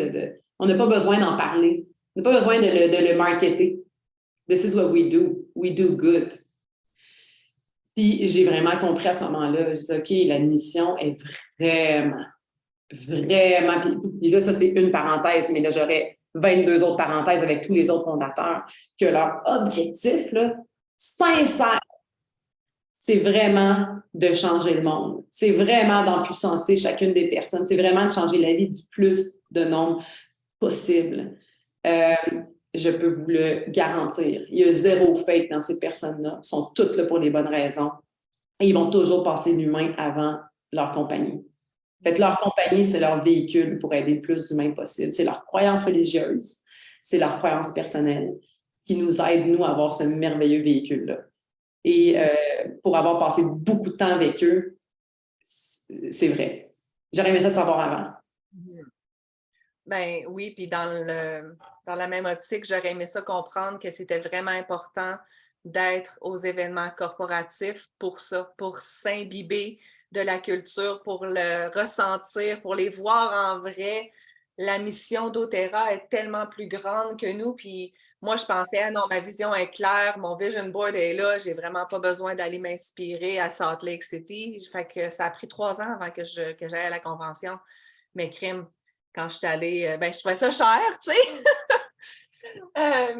Speaker 1: on n'a pas besoin d'en parler. On n'a pas besoin de le marketer. This is what we do. We do good. Puis j'ai vraiment compris à ce moment-là. Je dis, OK, la mission est vraiment... Puis là, ça, c'est une parenthèse, mais là, j'aurais 22 autres parenthèses avec tous les autres fondateurs, que leur objectif, là, sincère, c'est vraiment de changer le monde. C'est vraiment d'empuissancer chacune des personnes. C'est vraiment de changer la vie du plus de nombre possible. Je peux vous le garantir. Il y a zéro fake dans ces personnes-là. Elles sont toutes là pour les bonnes raisons. Et ils vont toujours passer l'humain avant leur compagnie. Fait que leur compagnie, c'est leur véhicule pour aider le plus d'humains possible. C'est leur croyance religieuse, c'est leur croyance personnelle qui nous aide, nous, à avoir ce merveilleux véhicule-là. Et pour avoir passé beaucoup de temps avec eux, c'est vrai. J'aurais aimé ça savoir avant.
Speaker 2: Ben oui, puis dans la même optique, j'aurais aimé ça comprendre que c'était vraiment important d'être aux événements corporatifs pour ça, pour s'imbiber de la culture, pour le ressentir, pour les voir en vrai. La mission doTERRA est tellement plus grande que nous. Puis moi, je pensais, ah non, ma vision est claire, mon vision board est là, j'ai vraiment pas besoin d'aller m'inspirer à Salt Lake City. Fait que ça a pris 3 ans avant que j'aille à la convention. Mais crime, quand je suis allée, je trouvais ça cher, tu sais.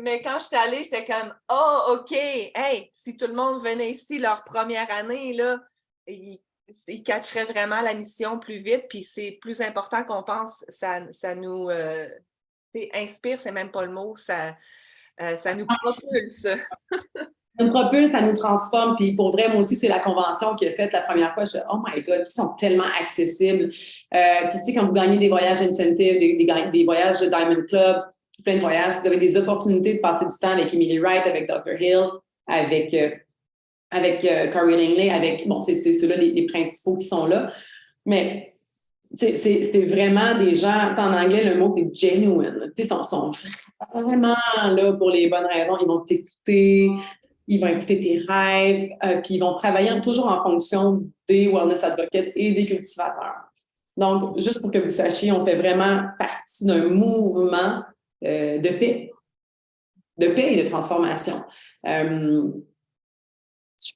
Speaker 2: Mais quand je suis allée, j'étais comme, oh, OK, hey, si tout le monde venait ici leur première année, là, ils catcheraient vraiment la mission plus vite, puis c'est plus important qu'on pense, ça nous inspire, c'est même pas le mot, ça nous propulse.
Speaker 1: Ça nous propulse, ça nous transforme, puis pour vrai, moi aussi, c'est la convention qui a fait la première fois, je dis, oh my God, ils sont tellement accessibles. Puis tu sais, quand vous gagnez des voyages incentive, des voyages de Diamond Club, plein de voyages, vous avez des opportunités de passer du temps avec Emily Wright, avec Dr. Hill, avec Corey Langley, avec, bon, c'est ceux-là les principaux qui sont là. Mais c'est vraiment des gens, en anglais, le mot c'est genuine. Ils sont vraiment là pour les bonnes raisons. Ils vont t'écouter, ils vont écouter tes rêves, puis ils vont travailler toujours en fonction des wellness advocates et des cultivateurs. Donc, juste pour que vous sachiez, on fait vraiment partie d'un mouvement de paix et de transformation.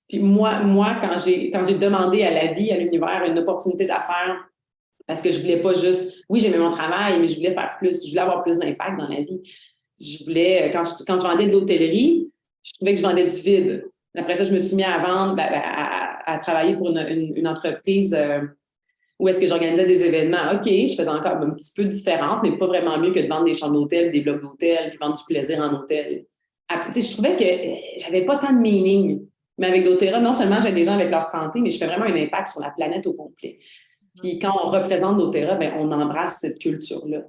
Speaker 1: Puis moi, quand j'ai demandé à la vie, à l'univers, une opportunité d'affaires, parce que je voulais pas juste, oui, j'aimais mon travail, mais je voulais faire plus, je voulais avoir plus d'impact dans la vie. Je voulais, quand je vendais de l'hôtellerie, je trouvais que je vendais du vide. Après ça, je me suis mis à vendre, à travailler pour une entreprise où est-ce que j'organisais des événements. OK, je faisais encore un petit peu différente, mais pas vraiment mieux que de vendre des chambres d'hôtel, des blocs d'hôtel, puis vendre du plaisir en hôtel. Après, je trouvais que j'avais pas tant de meaning. Mais avec doTERRA, non seulement j'aide des gens avec leur santé, mais je fais vraiment un impact sur la planète au complet. Puis quand on représente doTERRA, ben on embrasse cette culture-là.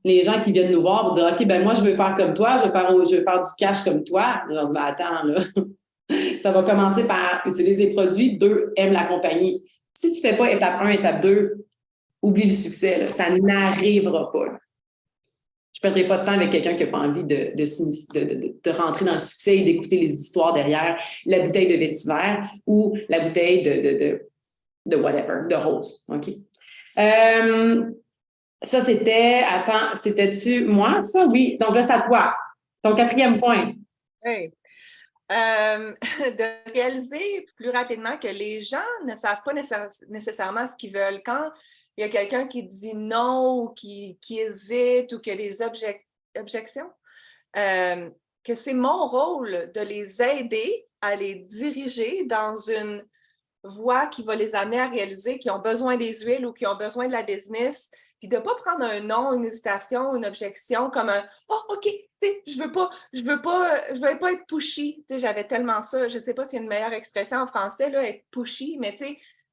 Speaker 1: Les gens qui viennent nous voir vont dire OK, ben moi, je veux faire comme toi, je veux faire du cash comme toi. Genre, ben attends, là. Ça va commencer par utiliser les produits. 2, aime la compagnie. Si tu ne fais pas étape 1, étape 2, oublie le succès. Là. Ça n'arrivera pas. Là. Je ne perdrai pas de temps avec quelqu'un qui n'a pas envie de rentrer dans le succès et d'écouter les histoires derrière la bouteille de vétiver ou la bouteille de whatever, de rose. OK? Ça, c'était-tu moi, ça? Oui. Donc là, c'est à toi. Ton 4e point.
Speaker 2: Oui. De réaliser plus rapidement que les gens ne savent pas nécessairement ce qu'ils veulent. Quand il y a quelqu'un qui dit non ou qui hésite ou qui a des objections, que c'est mon rôle de les aider à les diriger dans une voie qui va les amener à réaliser qu'ils ont besoin des huiles ou qu'ils ont besoin de la business, puis de ne pas prendre un non, une hésitation, une objection comme un « Oh, OK, je veux pas être pushy. » J'avais tellement ça, je ne sais pas s'il y a une meilleure expression en français, là, être pushy, mais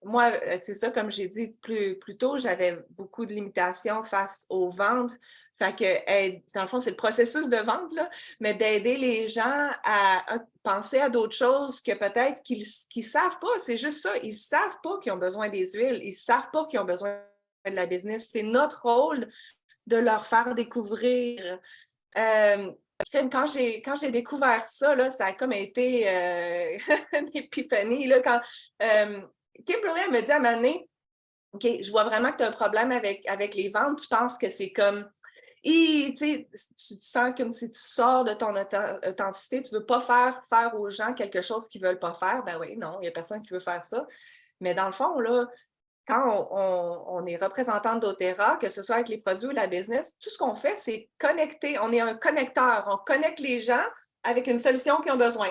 Speaker 2: moi, c'est ça, comme j'ai dit plus tôt, j'avais beaucoup de limitations face aux ventes. Fait que, dans le fond, c'est le processus de vente, là, mais d'aider les gens à penser à d'autres choses que peut-être qu'ils ne savent pas. C'est juste ça. Ils ne savent pas qu'ils ont besoin des huiles. Ils ne savent pas qu'ils ont besoin de la business. C'est notre rôle de leur faire découvrir. Quand j'ai découvert ça, là, ça a comme été une épiphanie. Là, quand Kimberly me dit à un moment donné, OK, je vois vraiment que tu as un problème avec les ventes. Tu penses que c'est comme... Et tu sens comme si tu sors de ton authenticité, tu ne veux pas faire aux gens quelque chose qu'ils ne veulent pas faire. Ben oui, non, il n'y a personne qui veut faire ça. Mais dans le fond, là, quand on est représentant de doTERRA, que ce soit avec les produits ou la business, tout ce qu'on fait, c'est connecter. On est un connecteur. On connecte les gens avec une solution qu'ils ont besoin.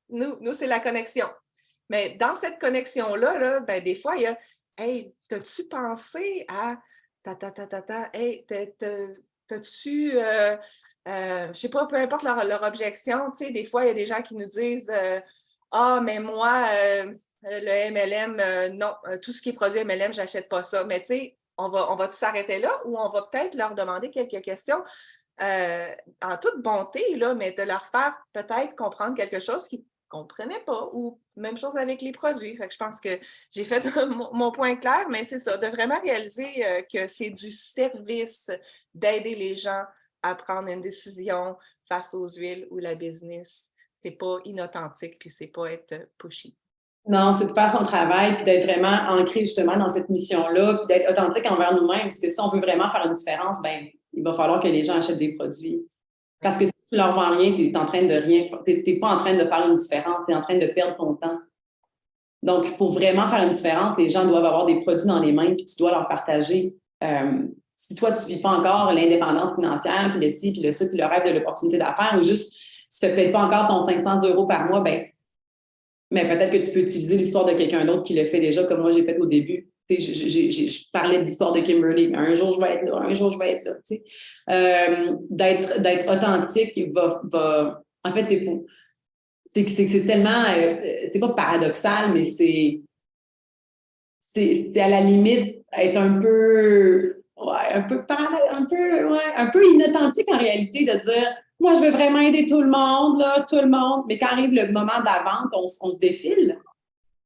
Speaker 2: Nous, c'est la connexion. Mais dans cette connexion-là, là, ben, des fois, il y a « Hey, t'as-tu pensé à... Hey, t'as-tu... je sais pas, peu importe leur objection, tu sais, des fois, il y a des gens qui nous disent Ah, mais moi, le MLM, non, tout ce qui est produit MLM, j'achète pas ça. Mais tu sais, on va s'arrêter là ou on va peut-être leur demander quelques questions en toute bonté, là, mais de leur faire peut-être comprendre quelque chose qu'ils ne comprenaient pas ou même chose avec les produits. Fait que je pense que j'ai fait mon point clair, mais c'est ça, de vraiment réaliser que c'est du service d'aider les gens à prendre une décision face aux huiles ou la business. C'est pas inauthentique, puis c'est pas être pushy.
Speaker 1: Non, c'est de faire son travail, puis d'être vraiment ancré justement dans cette mission-là, puis d'être authentique envers nous-mêmes. Parce que si on veut vraiment faire une différence, ben il va falloir que les gens achètent des produits. Parce que si tu leur vends rien, tu n'es en train de rien, t'es pas en train de faire une différence, tu es en train de perdre ton temps. Donc, pour vraiment faire une différence, les gens doivent avoir des produits dans les mains, puis tu dois leur partager. Si toi, tu ne vis pas encore l'indépendance financière, puis le ci, puis le ça, puis le rêve de l'opportunité d'affaires, ou juste tu ne fais peut-être pas encore ton 500 € par mois, ben mais peut-être que tu peux utiliser l'histoire de quelqu'un d'autre qui le fait déjà, comme moi j'ai fait au début. Je parlais d'histoire de Kimberly, mais un jour je vais être là, un jour je vais être là. D'être authentique va. En fait, c'est fou. C'est tellement. C'est pas paradoxal, mais c'est à la limite être un peu. ouais, un peu inauthentique en réalité de dire, moi, je veux vraiment aider tout le monde, là, tout le monde. Mais quand arrive le moment de la vente, on se défile.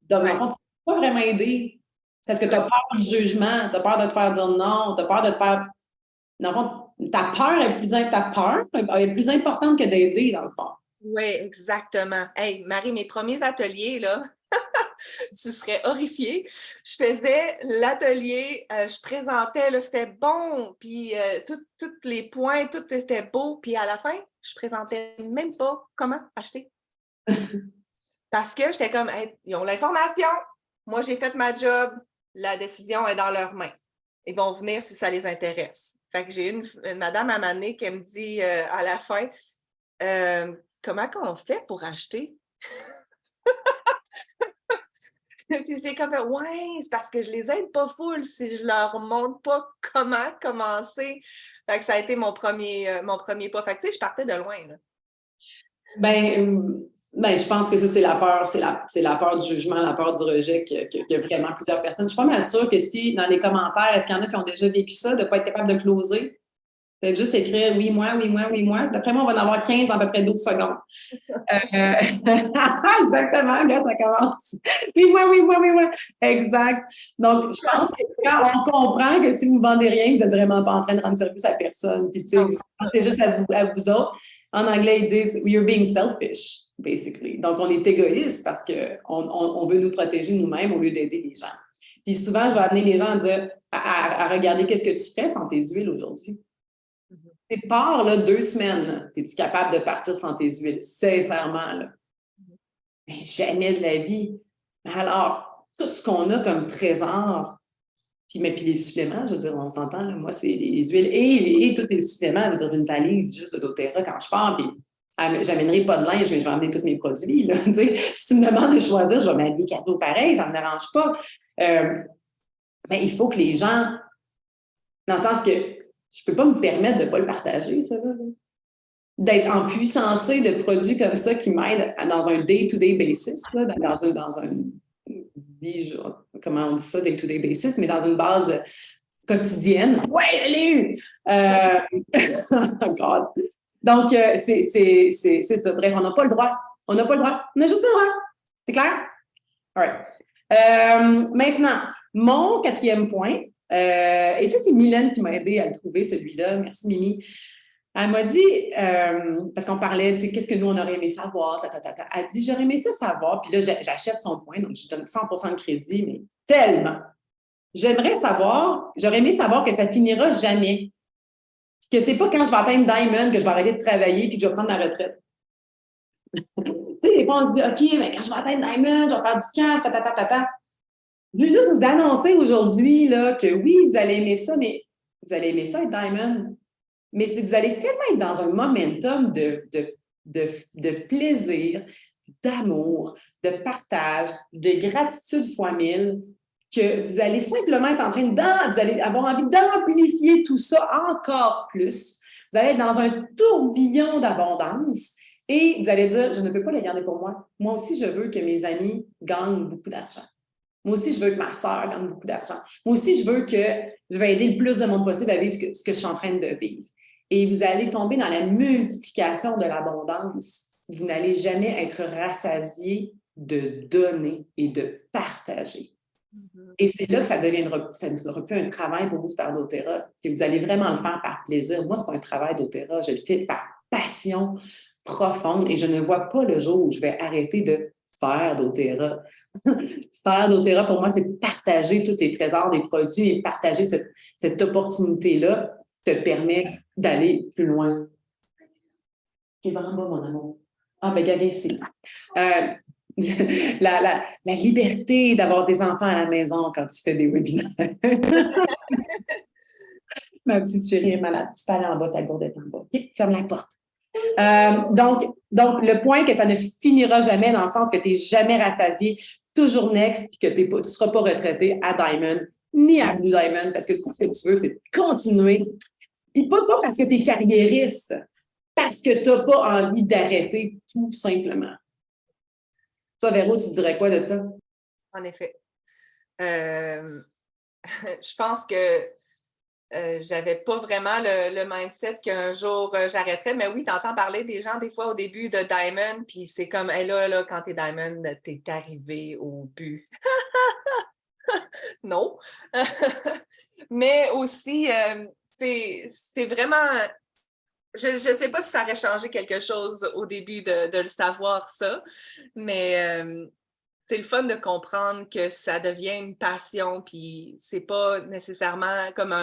Speaker 1: Donc, en
Speaker 2: Ouais.
Speaker 1: fond, tu ne peux pas vraiment aider. Parce que tu as
Speaker 2: Ouais.
Speaker 1: peur du jugement, tu as peur de te faire dire non, tu as peur de te faire. Dans le fond, ta peur est plus importante que d'aider, dans le fond.
Speaker 2: Oui, exactement. Hey, Marie, mes premiers ateliers, là, tu serais horrifiée. Je faisais l'atelier, je présentais, là, c'était bon, puis tous les points, tout était beau, puis à la fin, je présentais même pas comment acheter. Parce que j'étais comme, hey, ils ont l'information, moi j'ai fait ma job, la décision est dans leurs mains. Ils vont venir si ça les intéresse. Fait que j'ai une madame à Mané qui me dit à la fin, comment qu'on fait pour acheter? Puis j'ai comme fait, ouais, c'est parce que je les aide pas full si je leur montre pas comment commencer. Fait que ça a été mon premier pas. Fait que tu sais, je partais de loin, là.
Speaker 1: Ben, je pense que ça, c'est la peur, c'est la peur du jugement, la peur du rejet qu'il y a vraiment plusieurs personnes. Je suis pas mal sûre que si, dans les commentaires, est-ce qu'il y en a qui ont déjà vécu ça, de ne pas être capable de closer? Peut-être juste écrire oui, moi, oui, moi, oui, moi. D'après moi, on va en avoir 15 en à peu près 12 secondes. Exactement, là, ça commence. Oui, moi, oui, moi, oui, moi. Exact. Donc, je pense que quand on comprend que si vous ne vendez rien, vous n'êtes vraiment pas en train de rendre service à personne. Puis, tu sais, c'est juste à vous autres. En anglais, ils disent you're being selfish, basically. Donc, on est égoïste parce qu'on veut nous protéger nous-mêmes au lieu d'aider les gens. Puis souvent, je vais amener les gens à dire à regarder qu'est-ce que tu fais sans tes huiles aujourd'hui. Tu pars là, 2 semaines, es-tu capable de partir sans tes huiles? Sincèrement, là. Mais jamais de la vie. Alors, tout ce qu'on a comme trésor, puis les suppléments, je veux dire, on s'entend, là, moi, c'est les huiles et tous les suppléments, je veux dire, une valise juste de doTERRA quand je pars, puis j'amènerai pas de linge, mais je vais amener tous mes produits. Là, si tu me demandes de choisir, je vais m'habiller cadeau pareil, ça ne me dérange pas. Mais il faut que les gens, dans le sens que je ne peux pas me permettre de ne pas le partager, ça. Là. D'être en puissancé de produits comme ça qui m'aident dans un day-to-day basis, là, dans un vie, comment on dit ça, day-to-day basis, mais dans une base quotidienne. Ouais, je l'ai eu! Oh God. Donc, c'est ça. Bref, on n'a pas le droit. On n'a pas le droit. On n'a juste pas le droit. C'est clair? All right. Maintenant, mon 4e point, et ça, c'est Mylène qui m'a aidé à le trouver, celui-là. Merci, Mimi. Elle m'a dit, parce qu'on parlait, tu sais, qu'est-ce que nous, on aurait aimé savoir, Elle dit, j'aurais aimé ça savoir, puis là, j'achète son point, donc je donne 100% de crédit, mais tellement. J'aurais aimé savoir que ça finira jamais. Que c'est pas quand je vais atteindre Diamond que je vais arrêter de travailler puis que je vais prendre ma retraite. Tu sais, des fois, on se dit, OK, mais quand je vais atteindre Diamond, je vais faire du cash, Je veux juste vous annoncer aujourd'hui là, que oui, vous allez aimer ça, mais vous allez aimer ça être Diamond. Mais vous allez tellement être dans un momentum de plaisir, d'amour, de partage, de gratitude fois 1000, que vous allez simplement être en train vous allez avoir envie d'amplifier tout ça encore plus. Vous allez être dans un tourbillon d'abondance et vous allez dire, je ne peux pas les garder pour moi. Moi aussi, je veux que mes amis gagnent beaucoup d'argent. Moi aussi, je veux que ma sœur gagne beaucoup d'argent. Moi aussi, je vais aider le plus de monde possible à vivre ce que je suis en train de vivre. Et vous allez tomber dans la multiplication de l'abondance. Vous n'allez jamais être rassasié de donner et de partager. Et c'est là que ça ne sera plus un travail pour vous de faire doTERRA, que vous allez vraiment le faire par plaisir. Moi, ce n'est pas un travail doTERRA, je le fais par passion profonde et je ne vois pas le jour où je vais arrêter de faire doTERRA. Faire doTERRA, pour moi, c'est partager tous les trésors des produits et partager cette opportunité-là qui te permet d'aller plus loin. Qui est vraiment bas, mon amour. Ah, ben, regardez ici. La liberté d'avoir des enfants à la maison quand tu fais des webinaires. Ma petite chérie est malade. Tu peux aller en bas, ta gourde est en bas. OK, ferme la porte. Donc, le point que ça ne finira jamais dans le sens que tu n'es jamais rassasié, toujours next, puis que tu ne seras pas retraité à Diamond ni à Blue Diamond parce que tout ce que tu veux, c'est continuer. Puis pas parce que tu es carriériste, parce que tu n'as pas envie d'arrêter tout simplement. Toi, Véro, tu dirais quoi de ça?
Speaker 2: En effet. Je pense que j'avais pas vraiment le mindset qu'un jour j'arrêterais. Mais oui, tu entends parler des gens des fois au début de Diamond, puis c'est comme, hey, là, quand t'es Diamond, t'es arrivé au but. Non. Mais aussi, c'est vraiment. Je ne sais pas si ça aurait changé quelque chose au début de le savoir, ça, mais c'est le fun de comprendre que ça devient une passion, puis c'est pas nécessairement comme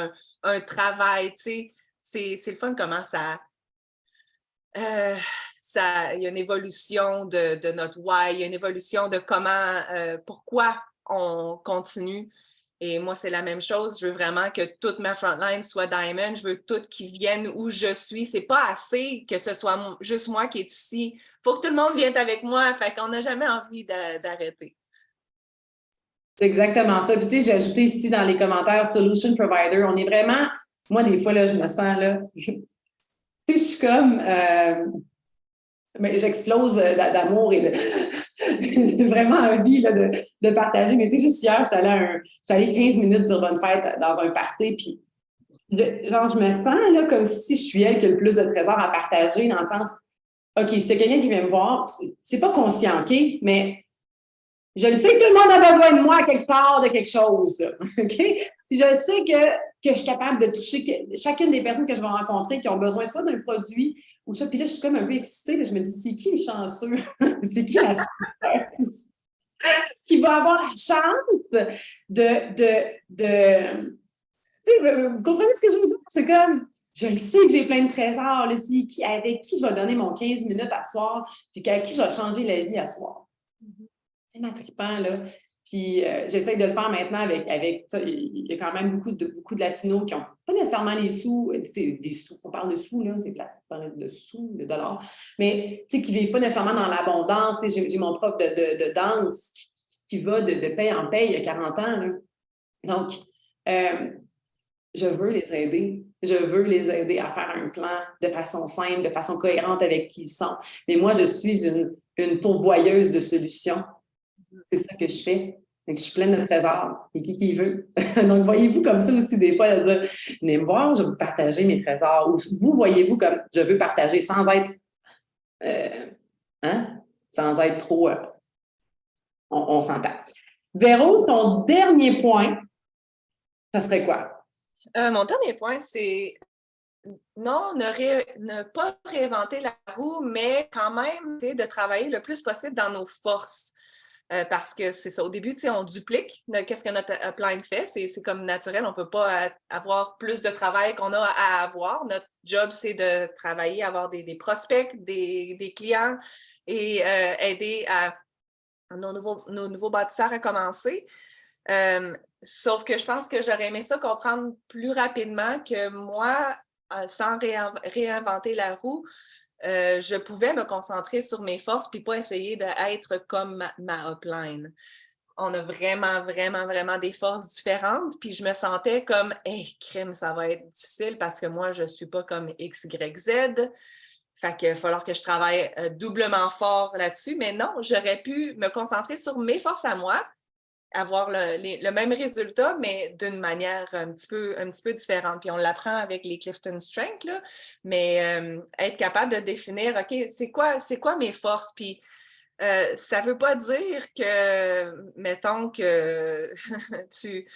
Speaker 2: un travail, tu sais. C'est le fun comment euh, il y a une évolution de notre why, il y a une évolution de comment, pourquoi on continue. Et moi, c'est la même chose. Je veux vraiment que toute ma frontline soit Diamond. Je veux toutes qui viennent où je suis. C'est pas assez que ce soit juste moi qui est ici. Il faut que tout le monde vienne avec moi. Fait qu'on n'a jamais envie d'arrêter.
Speaker 1: C'est exactement ça. Puis, tu sais, j'ai ajouté ici dans les commentaires Solution Provider. On est vraiment, moi, des fois, là, je me sens, là, je suis comme, mais j'explose d'amour et de vraiment envie là, de partager. Mais tu sais, juste hier, j'étais allée 15 minutes sur Bonne Fête dans un party, puis genre, je me sens là, comme si je suis elle qui a le plus de trésors à partager, dans le sens, OK, c'est quelqu'un qui vient me voir, c'est pas conscient, OK, mais je le sais que tout le monde a besoin de moi à quelque part, de quelque chose, là, OK? Puis je sais que je suis capable de toucher chacune des personnes que je vais rencontrer qui ont besoin soit d'un produit ou ça. Puis là, je suis comme un peu excitée. Là, je me dis, c'est qui les chanceux? C'est qui la chanceuse qui va avoir la chance de tu sais, vous comprenez ce que je veux dire? C'est comme, je le sais que j'ai plein de trésors. Là, avec qui je vais donner mon 15 minutes à soir, puis avec qui je vais changer la vie à soir. C'est tellement trippant, là. Puis j'essaie de le faire maintenant avec ça. Il y a quand même beaucoup de latinos qui n'ont pas nécessairement les sous, des sous, on parle de sous, là, c'est plate, on parle de sous, de dollars, mais qui ne vivent pas nécessairement dans l'abondance. J'ai mon prof de danse qui va de paye en paye il y a 40 ans. Là. Donc, je veux les aider. Je veux les aider à faire un plan de façon simple, de façon cohérente avec qui ils sont. Mais moi, je suis une pourvoyeuse de solutions. C'est ça que je fais. Donc, je suis pleine de trésors. Et qui veut? Donc, voyez-vous comme ça aussi des fois, de dire, venez me voir, je vais vous partager mes trésors. Ou vous voyez-vous comme je veux partager sans être, sans être trop, on s'entend. Véro, ton dernier point, ça serait quoi?
Speaker 2: Mon dernier point, c'est non, ne pas réinventer la roue, mais quand même de travailler le plus possible dans nos forces. Parce que c'est ça, au début, on duplique qu'est-ce que notre upline fait. C'est comme naturel, on ne peut pas avoir plus de travail qu'on a à avoir. Notre job, c'est de travailler, avoir des prospects, des clients et aider à nos nouveaux bâtisseurs à commencer. Sauf que je pense que j'aurais aimé ça comprendre plus rapidement que moi, sans réinventer la roue, je pouvais me concentrer sur mes forces puis pas essayer d'être comme ma upline. On a vraiment, vraiment, vraiment des forces différentes. Puis je me sentais comme, hey, crème, ça va être difficile parce que moi, je ne suis pas comme X, Y, Z. Fait qu'il va falloir que je travaille doublement fort là-dessus. Mais non, j'aurais pu me concentrer sur mes forces à moi, avoir le même résultat, mais d'une manière un petit peu différente. Puis on l'apprend avec les Clifton Strengths, là, mais être capable de définir, OK, c'est quoi mes forces? Puis ça ne veut pas dire que, mettons que tu...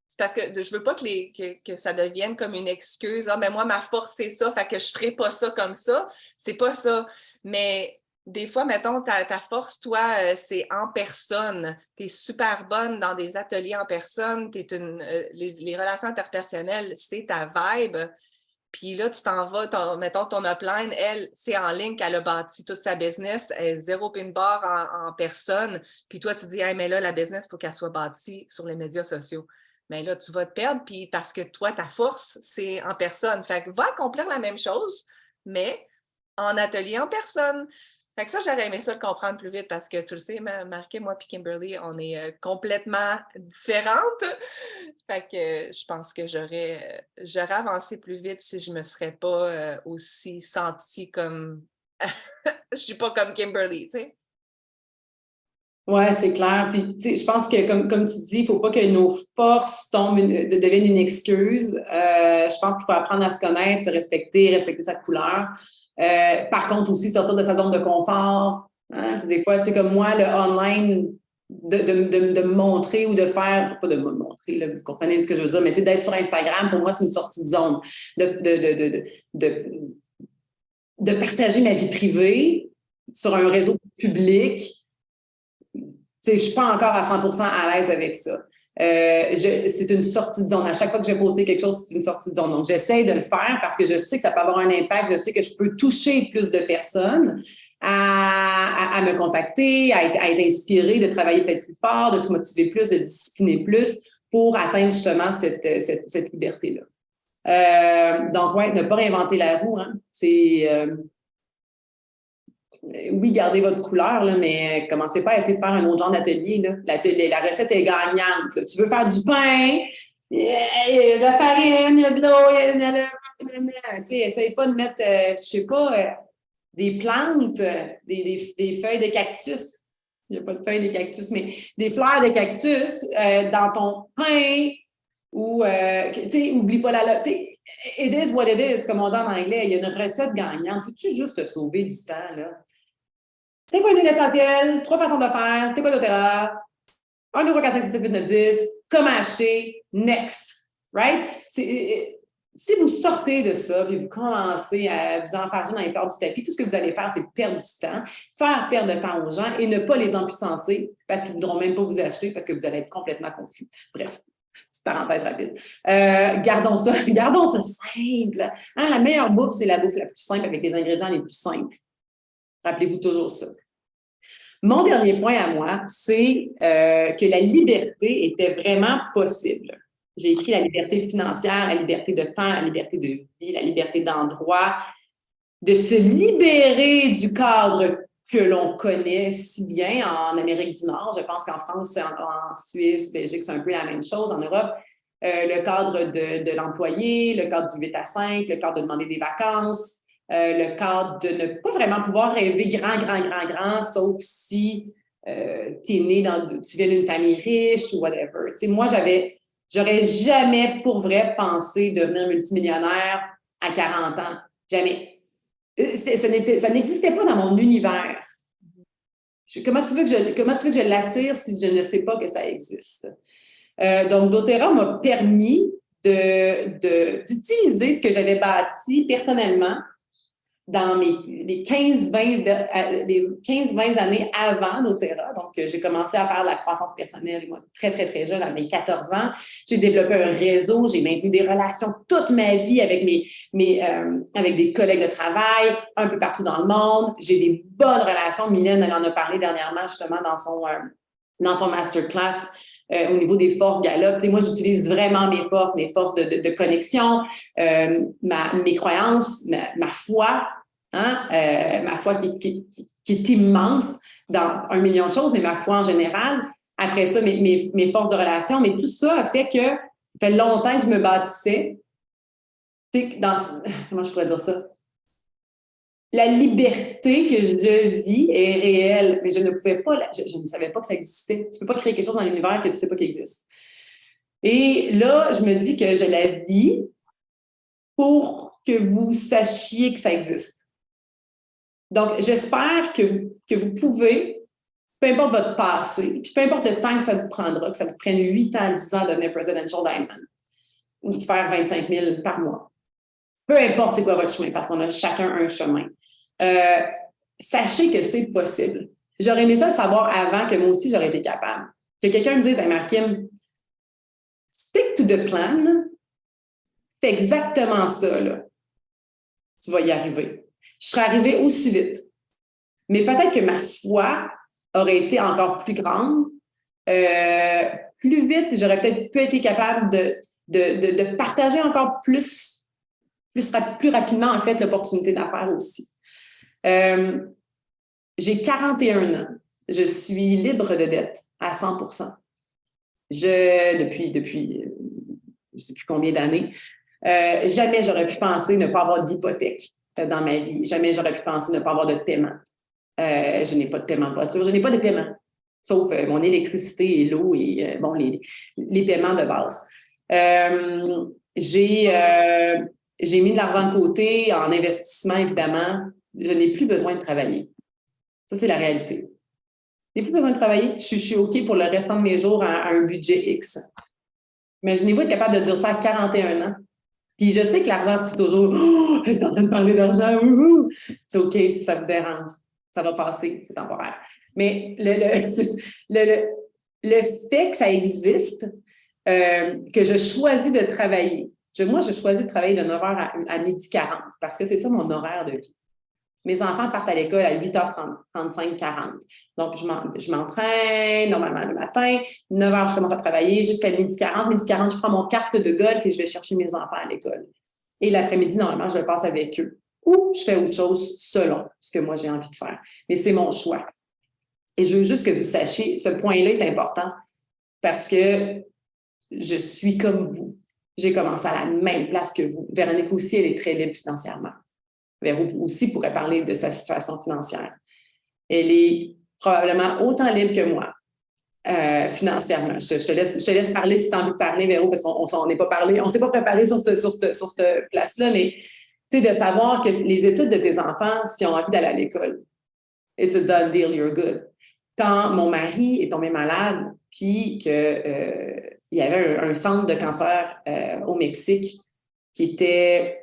Speaker 2: c'est parce que je ne veux pas que ça devienne comme une excuse. Ah, mais moi, ma force, c'est ça, fait que je ne ferai pas ça comme ça. C'est pas ça. Mais des fois, mettons, ta force, toi, c'est en personne. Tu es super bonne dans des ateliers en personne. Les relations interpersonnelles, c'est ta vibe. Puis là, tu t'en vas, mettons, ton upline, elle, c'est en ligne qu'elle a bâti toute sa business, elle est zéro pin bar en personne. Puis toi, tu dis, hey, mais là, la business, il faut qu'elle soit bâtie sur les médias sociaux. Mais là, tu vas te perdre, puis parce que toi, ta force, c'est en personne. Fait que va accomplir la même chose, mais en atelier en personne. Fait que ça, j'aurais aimé ça le comprendre plus vite parce que tu le sais, Marqué, moi et Kimberly, on est complètement différentes. Fait que je pense que j'aurais avancé plus vite si je ne me serais pas aussi sentie comme... je suis pas comme Kimberly, tu sais.
Speaker 1: Ouais, c'est clair. Puis, tu sais, je pense que, comme tu dis, il ne faut pas que nos forces deviennent une excuse. Je pense qu'il faut apprendre à se connaître, se respecter, respecter sa couleur. Par contre, aussi sortir de sa zone de confort. Hein? Des fois, tu sais, comme moi, le online, de me montrer ou de faire, pas de me montrer, là, vous comprenez ce que je veux dire, mais tu sais, d'être sur Instagram, pour moi, c'est une sortie de zone. De, de, de, de, de, de partager ma vie privée sur un réseau public. Je ne suis pas encore à 100% à l'aise avec ça. C'est une sortie de zone. À chaque fois que je vais poster quelque chose, c'est une sortie de zone. Donc, j'essaie de le faire parce que je sais que ça peut avoir un impact. Je sais que je peux toucher plus de personnes à me contacter, à être inspirée, de travailler peut-être plus fort, de se motiver plus, de discipliner plus pour atteindre justement cette liberté-là. Donc, ouais, ne pas réinventer la roue, hein. Oui, gardez votre couleur, là, mais commencez pas à essayer de faire un autre genre d'atelier. La recette est gagnante. Là. Tu veux faire du pain, il y a de la farine, il y a de l'eau, essaye pas de mettre, je sais pas, des plantes, des feuilles de cactus. Il n'y a pas de feuilles de cactus, mais des fleurs de cactus dans ton pain ou, tu sais, oublie pas it is what it is, comme on dit en anglais. Il y a une recette gagnante. Peux-tu juste te sauver du temps, là? C'est quoi une huile essentielle? 3 façons de faire. C'est quoi doTERRA? 1, 2, 3, 4, 5, 6, 7, 8, 9, 10. Comment acheter? Next. Right? Si vous sortez de ça et vous commencez à vous enfarger dans les fleurs du tapis, tout ce que vous allez faire, c'est perdre du temps, faire perdre de temps aux gens et ne pas les empuissancer parce qu'ils ne voudront même pas vous acheter parce que vous allez être complètement confus. Bref, petite parenthèse rapide. Gardons ça simple. Hein, la meilleure bouffe, c'est la bouffe la plus simple avec les ingrédients les plus simples. Rappelez-vous toujours ça. Mon dernier point à moi, c'est que la liberté était vraiment possible. J'ai écrit la liberté financière, la liberté de temps, la liberté de vie, la liberté d'endroit, de se libérer du cadre que l'on connaît si bien en Amérique du Nord. Je pense qu'en France, en Suisse, Belgique, c'est un peu la même chose. En Europe, le cadre de l'employé, le cadre du 8 à 5, le cadre de demander des vacances, le cadre de ne pas vraiment pouvoir rêver grand, sauf si tu es né tu viens d'une famille riche ou whatever. Tu sais, moi, j'aurais jamais pour vrai pensé devenir multimillionnaire à 40 ans. Jamais. Ça n'existait pas dans mon univers. Comment tu veux que je l'attire si je ne sais pas que ça existe? Donc, doTERRA m'a permis d'utiliser ce que j'avais bâti personnellement dans les 15-20 années avant doTERRA. Donc, j'ai commencé à faire de la croissance personnelle, moi, très, très, très jeune, à mes 14 ans. J'ai développé un réseau, j'ai maintenu des relations toute ma vie avec avec des collègues de travail un peu partout dans le monde. J'ai des bonnes relations. Mylène, elle en a parlé dernièrement, justement, dans son masterclass. Au niveau des forces Gallup. Moi, j'utilise vraiment mes forces de connexion, mes croyances, ma foi, hein, ma foi qui est immense dans 1 million de choses, mais ma foi en général. Après ça, mes forces de relation, mais tout ça a fait que ça fait longtemps que je me bâtissais. Comment je pourrais dire ça? La liberté que je vis est réelle, mais je ne pouvais pas, je ne savais pas que ça existait. Tu ne peux pas créer quelque chose dans l'univers que tu ne sais pas qu'il existe. Et là, je me dis que je la vis pour que vous sachiez que ça existe. Donc, j'espère que vous pouvez, peu importe votre passé, puis peu importe le temps que ça vous prendra, que ça vous prenne 8 ans, 10 ans de devenir Presidential Diamond ou de faire 25 000 par mois. Peu importe c'est quoi votre chemin, parce qu'on a chacun un chemin. Sachez que c'est possible. J'aurais aimé ça savoir avant que moi aussi, j'aurais été capable. Que quelqu'un me dise, hey, Markim, stick to the plan, fais exactement ça, là. Tu vas y arriver. Je serais arrivée aussi vite. Mais peut-être que ma foi aurait été encore plus grande. Plus vite, j'aurais peut-être été capable de partager encore plus rapidement, en fait, l'opportunité d'affaires aussi. J'ai 41 ans. Je suis libre de dette à 100%. Depuis je ne sais plus combien d'années, jamais j'aurais pu penser ne pas avoir d'hypothèque dans ma vie. Jamais j'aurais pu penser ne pas avoir de paiement. Je n'ai pas de paiement de voiture. Je n'ai pas de paiement. sauf mon électricité et l'eau et bon, les paiements de base. J'ai mis de l'argent de côté en investissement, évidemment. Je n'ai plus besoin de travailler. Ça, c'est la réalité. Je n'ai plus besoin de travailler. Je suis OK pour le restant de mes jours à un budget X. Imaginez-vous être capable de dire ça à 41 ans. Puis je sais que l'argent, c'est toujours « Oh, elle est en train de parler d'argent. C'est OK si ça vous dérange. Ça va passer, c'est temporaire. » Mais le fait que ça existe, que je choisis de travailler. Moi, je choisis de travailler de 9h à 12h40 parce que c'est ça mon horaire de vie. Mes enfants partent à l'école à 8h30, 35, 40. Donc, je m'entraîne normalement le matin. 9h, je commence à travailler jusqu'à 12h40. 12h40, je prends mon carte de golf et je vais chercher mes enfants à l'école. Et l'après-midi, normalement, je le passe avec eux. Ou je fais autre chose selon ce que moi j'ai envie de faire. Mais c'est mon choix. Et je veux juste que vous sachiez, ce point-là est important parce que je suis comme vous. J'ai commencé à la même place que vous. Véronique aussi, elle est très libre financièrement. Véro aussi pourrait parler de sa situation financière. Elle est probablement autant libre que moi financièrement. Je te laisse parler si tu as envie de parler, Véro, parce qu'on n'est pas parlé, on ne s'est pas préparé sur cette place-là, mais tu sais, de savoir que les études de tes enfants, si on a envie d'aller à l'école, it's a done deal, you're good. Quand mon mari est tombé malade, puis qu'il y avait un centre de cancer au Mexique qui était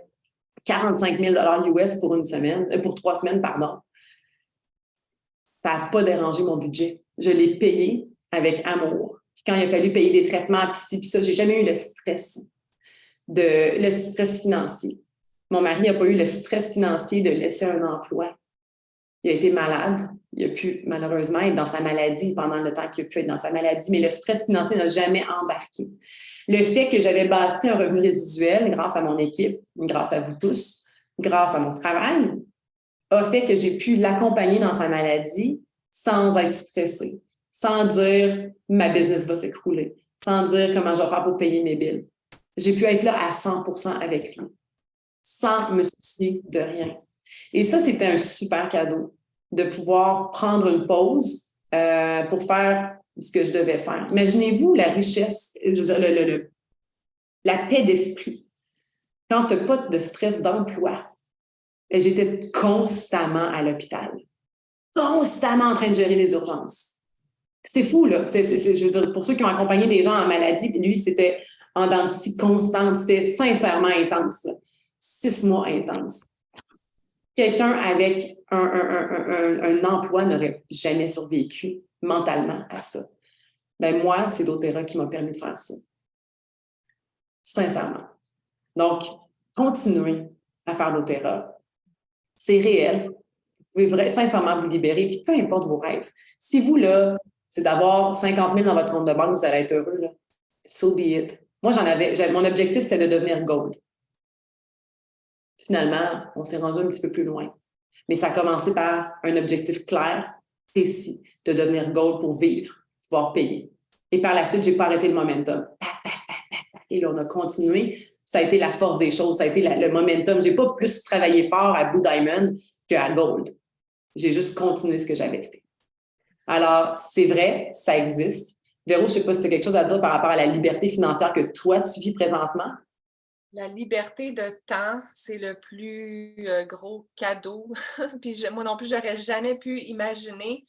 Speaker 1: 45 000 US pour pour 3 semaines, pardon. Ça n'a pas dérangé mon budget. Je l'ai payé avec amour. Puis quand il a fallu payer des traitements, puis ci, puis ça, j'ai jamais eu le stress financier. Mon mari n'a pas eu le stress financier de laisser un emploi. Il a été malade. Il a pu, malheureusement, être dans sa maladie pendant le temps qu'il a pu être dans sa maladie, mais le stress financier n'a jamais embarqué. Le fait que j'avais bâti un revenu résiduel grâce à mon équipe, grâce à vous tous, grâce à mon travail, a fait que j'ai pu l'accompagner dans sa maladie sans être stressée, sans dire « ma business va s'écrouler », sans dire « comment je vais faire pour payer mes billes ». J'ai pu être là à 100% avec lui, sans me soucier de rien. Et ça, c'était un super cadeau de pouvoir prendre une pause pour faire ce que je devais faire. Imaginez-vous la richesse, je veux dire, la paix d'esprit. Quand tu n'as pas de stress d'emploi, j'étais constamment à l'hôpital, constamment en train de gérer les urgences. C'était fou, là. Je veux dire, pour ceux qui ont accompagné des gens en maladie, lui, c'était en dents de scie constante. C'était sincèrement intense, là. 6 mois intenses. Quelqu'un avec un emploi n'aurait jamais survécu mentalement à ça. Ben moi, c'est doTERRA qui m'a permis de faire ça. Sincèrement. Donc, continuez à faire doTERRA. C'est réel. Vous pouvez sincèrement vous libérer, puis peu importe vos rêves. Si vous, là, c'est d'avoir 50 000 dans votre compte de banque, vous allez être heureux, là. So be it. Moi, mon objectif, c'était de devenir gold. Finalement, on s'est rendu un petit peu plus loin. Mais ça a commencé par un objectif clair, précis, de devenir gold pour vivre, pouvoir payer. Et par la suite, je n'ai pas arrêté le momentum. Et là, on a continué. Ça a été la force des choses, ça a été le momentum. Je n'ai pas plus travaillé fort à Blue Diamond qu'à Gold. J'ai juste continué ce que j'avais fait. Alors, c'est vrai, ça existe. Véro, je ne sais pas si tu as quelque chose à dire par rapport à la liberté financière que toi, tu vis présentement.
Speaker 2: La liberté de temps, c'est le plus gros cadeau. Puis moi non plus, j'aurais jamais pu imaginer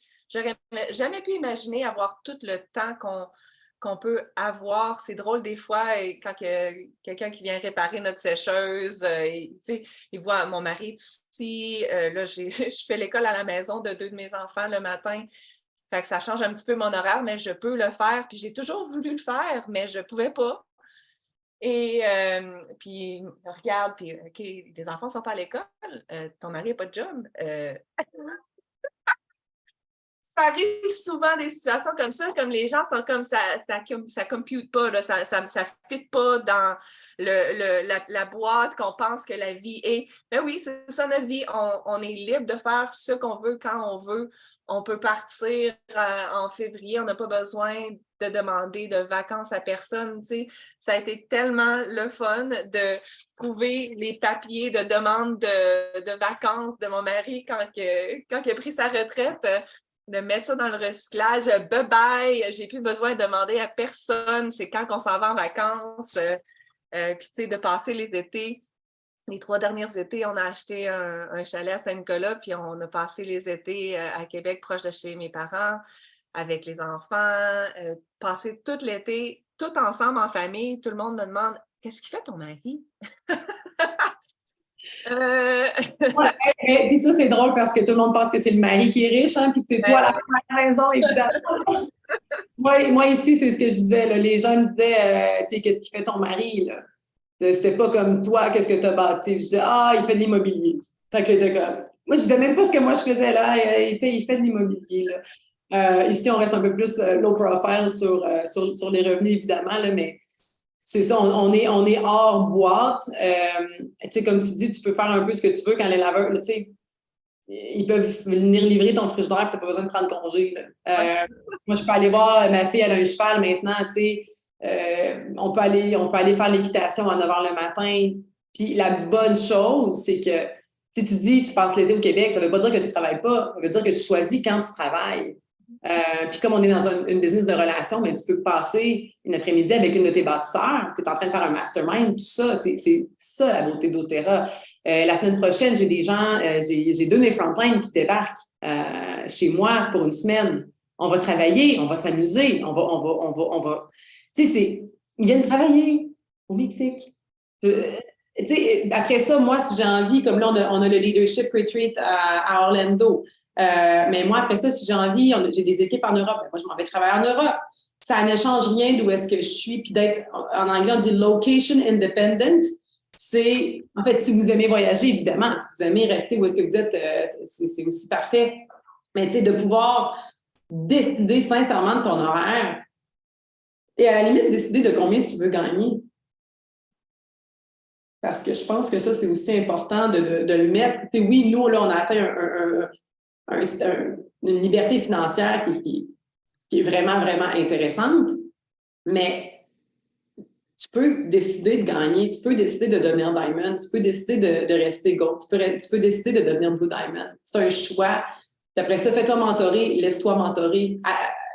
Speaker 2: avoir tout le temps qu'on peut avoir. C'est drôle des fois, quand quelqu'un qui vient réparer notre sécheuse, il voit mon mari ici, là, je fais l'école à la maison de 2 de mes enfants le matin. Fait que ça change un petit peu mon horaire, mais je peux le faire. Puis j'ai toujours voulu le faire, mais je ne pouvais pas. Et puis, regarde, puis OK, les enfants ne sont pas à l'école, ton mari n'a pas de job. Ça arrive souvent des situations comme ça, comme les gens sont comme ça compute pas, là, ça fit pas dans la boîte qu'on pense que la vie est. Ben oui, c'est ça notre vie. On est libre de faire ce qu'on veut quand on veut. On peut partir en février, on n'a pas besoin de demander de vacances à personne. Tu sais. Ça a été tellement le fun de trouver les papiers de demande de vacances de mon mari quand il a pris sa retraite. de mettre ça dans le recyclage. Bye-bye, j'ai plus besoin de demander à personne, c'est quand qu'on s'en va en vacances. Puis, tu sais, de passer les étés. Les 3 derniers étés, on a acheté un chalet à Saint-Nicolas, puis on a passé les étés à Québec, proche de chez mes parents, avec les enfants, passer tout l'été, tout ensemble en famille. Tout le monde me demande « Qu'est-ce qu'il fait ton mari? »
Speaker 1: Ouais, puis ça, c'est drôle parce que tout le monde pense que c'est le mari qui est riche, hein, puis c'est toi la raison, évidemment. Moi, ici, c'est ce que je disais, là, les gens me disaient, tu sais, qu'est-ce qui fait ton mari, là? C'était pas comme toi, qu'est-ce que tu as bâti? Je disais, il fait de l'immobilier. Fait que j'étais comme, moi, je disais même pas ce que moi je faisais là, il fait de l'immobilier, là. Ici, on reste un peu plus low profile sur les revenus, évidemment, là, mais c'est ça, on est hors boîte. Tu sais, comme tu dis, tu peux faire un peu ce que tu veux quand les laveurs, tu sais, ils peuvent venir livrer ton frigidaire et tu n'as pas besoin de prendre congé. Moi, je peux aller voir ma fille, elle a un cheval maintenant, tu sais. On peut aller faire l'équitation à 9 h le matin. Puis la bonne chose, c'est que si tu dis tu passes l'été au Québec, ça ne veut pas dire que tu ne travailles pas, ça veut dire que tu choisis quand tu travailles. Puis comme on est dans une business de relation, mais tu peux passer une après-midi avec une de tes bâtisseurs, tu es en train de faire un mastermind, tout ça, c'est ça la beauté d'Otera. La semaine prochaine, j'ai des gens, j'ai 2 de mes frontline qui débarquent chez moi pour une semaine. On va travailler, on va s'amuser, on va. Tu sais, ils viennent travailler au Mexique. Après ça, moi, si j'ai envie, comme là, on a le Leadership Retreat à Orlando. Mais moi, après ça, si j'ai envie, j'ai des équipes en Europe. Moi, je m'en vais travailler en Europe. Ça ne change rien d'où est-ce que je suis. Puis d'être, en anglais, on dit location independent. C'est, en fait, si vous aimez voyager, évidemment, si vous aimez rester où est-ce que vous êtes, c'est aussi parfait. Mais tu sais, de pouvoir décider sincèrement de ton horaire et à la limite, décider de combien tu veux gagner. Parce que je pense que ça, c'est aussi important de le mettre. Tu sais, oui, nous, là, on a atteint une liberté financière qui est vraiment, vraiment intéressante, mais tu peux décider de gagner, tu peux décider de devenir Diamond, tu peux décider de rester Gold, tu peux décider de devenir Blue Diamond. C'est un choix. Puis après ça, fais-toi mentorer, laisse-toi mentorer.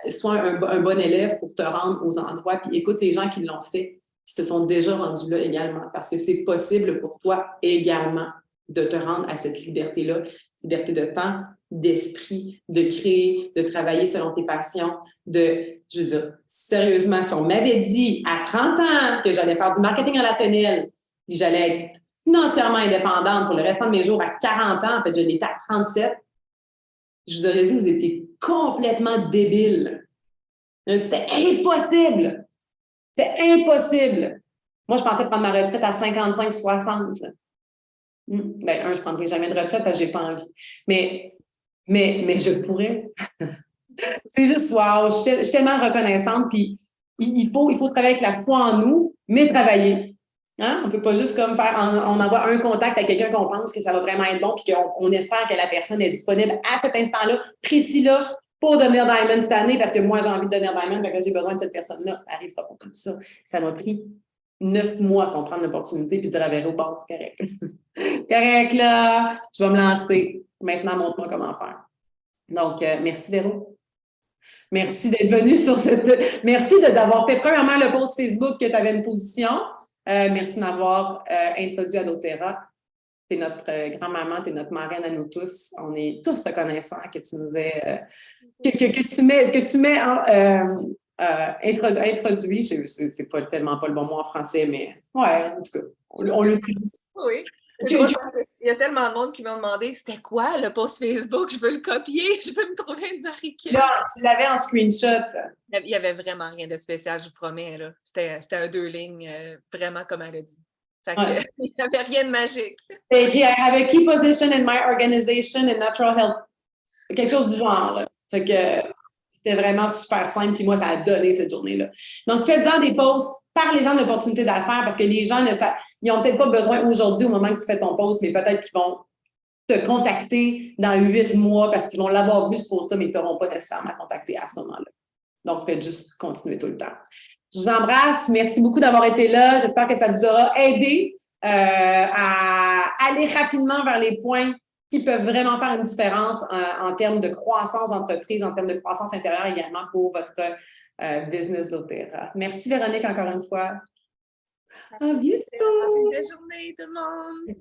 Speaker 1: Sois un bon élève pour te rendre aux endroits, puis écoute les gens qui l'ont fait, qui se sont déjà rendus là également, parce que c'est possible pour toi également de te rendre à cette liberté-là, liberté de temps, d'esprit, de créer, de travailler selon tes passions, je veux dire, sérieusement, si on m'avait dit à 30 ans que j'allais faire du marketing relationnel, puis j'allais être financièrement indépendante pour le restant de mes jours à 40 ans, en fait, je l'étais à 37, je vous aurais dit, vous étiez complètement débile. C'était impossible. C'était impossible. Moi, je pensais prendre ma retraite à 55-60. Ben, je ne prendrai jamais de retraite parce que je n'ai pas envie. Mais je pourrais. C'est juste, wow, je suis tellement reconnaissante. Puis, il faut travailler avec la foi en nous, mais travailler. Hein? On ne peut pas juste comme faire, on envoie un contact à quelqu'un qu'on pense que ça va vraiment être bon, puis qu'on espère que la personne est disponible à cet instant-là, précis-là, pour devenir Diamond cette année, parce que moi, j'ai envie de devenir Diamond, parce que j'ai besoin de cette personne-là. Ça n'arrivera pas comme ça. Ça m'a pris 9 mois pour prendre l'opportunité puis dire à Véro, bon, c'est correct. Correct, là, je vais me lancer. Maintenant, montre-moi comment faire. Donc, merci, Véro. Merci d'être venu sur cette. Merci d'avoir fait premièrement le post Facebook que tu avais une position. Merci d'avoir introduit à doTERRA. Tu es notre grand-maman, tu es notre marraine à nous tous. On est tous reconnaissants que tu nous aies. Que tu mets introduit. C'est pas tellement pas le bon mot en français, mais ouais, en tout cas, on l'utilise.
Speaker 2: Oui. Il y a tellement de monde qui m'ont demandé c'était quoi le post Facebook, je veux le copier, je veux me trouver une mariquette.
Speaker 1: Là, tu l'avais en screenshot.
Speaker 2: Il n'y avait vraiment rien de spécial, je vous promets. C'était un 2 lignes, vraiment comme elle a dit. Fait que, il n'y avait rien de magique.
Speaker 1: C'est écrit I have a key position in my organization in natural health. Quelque chose du genre. Là. Fait que c'était vraiment super simple. Puis moi, ça a donné cette journée-là. Donc, faites-en des posts. Parlez-en d'opportunités d'affaires parce que les gens, ils n'ont peut-être pas besoin aujourd'hui au moment que tu fais ton post, mais peut-être qu'ils vont te contacter dans 8 mois parce qu'ils vont l'avoir vu ce post-là, mais ils ne t'auront pas nécessairement contacté à ce moment-là. Donc, faites juste continuer tout le temps. Je vous embrasse. Merci beaucoup d'avoir été là. J'espère que ça vous aura aidé à aller rapidement vers les points qui peuvent vraiment faire une différence en termes de croissance d'entreprise, en termes de croissance intérieure également pour votre business doTERRA. Merci Véronique encore une fois. À bientôt!
Speaker 2: Bonne journée tout le monde!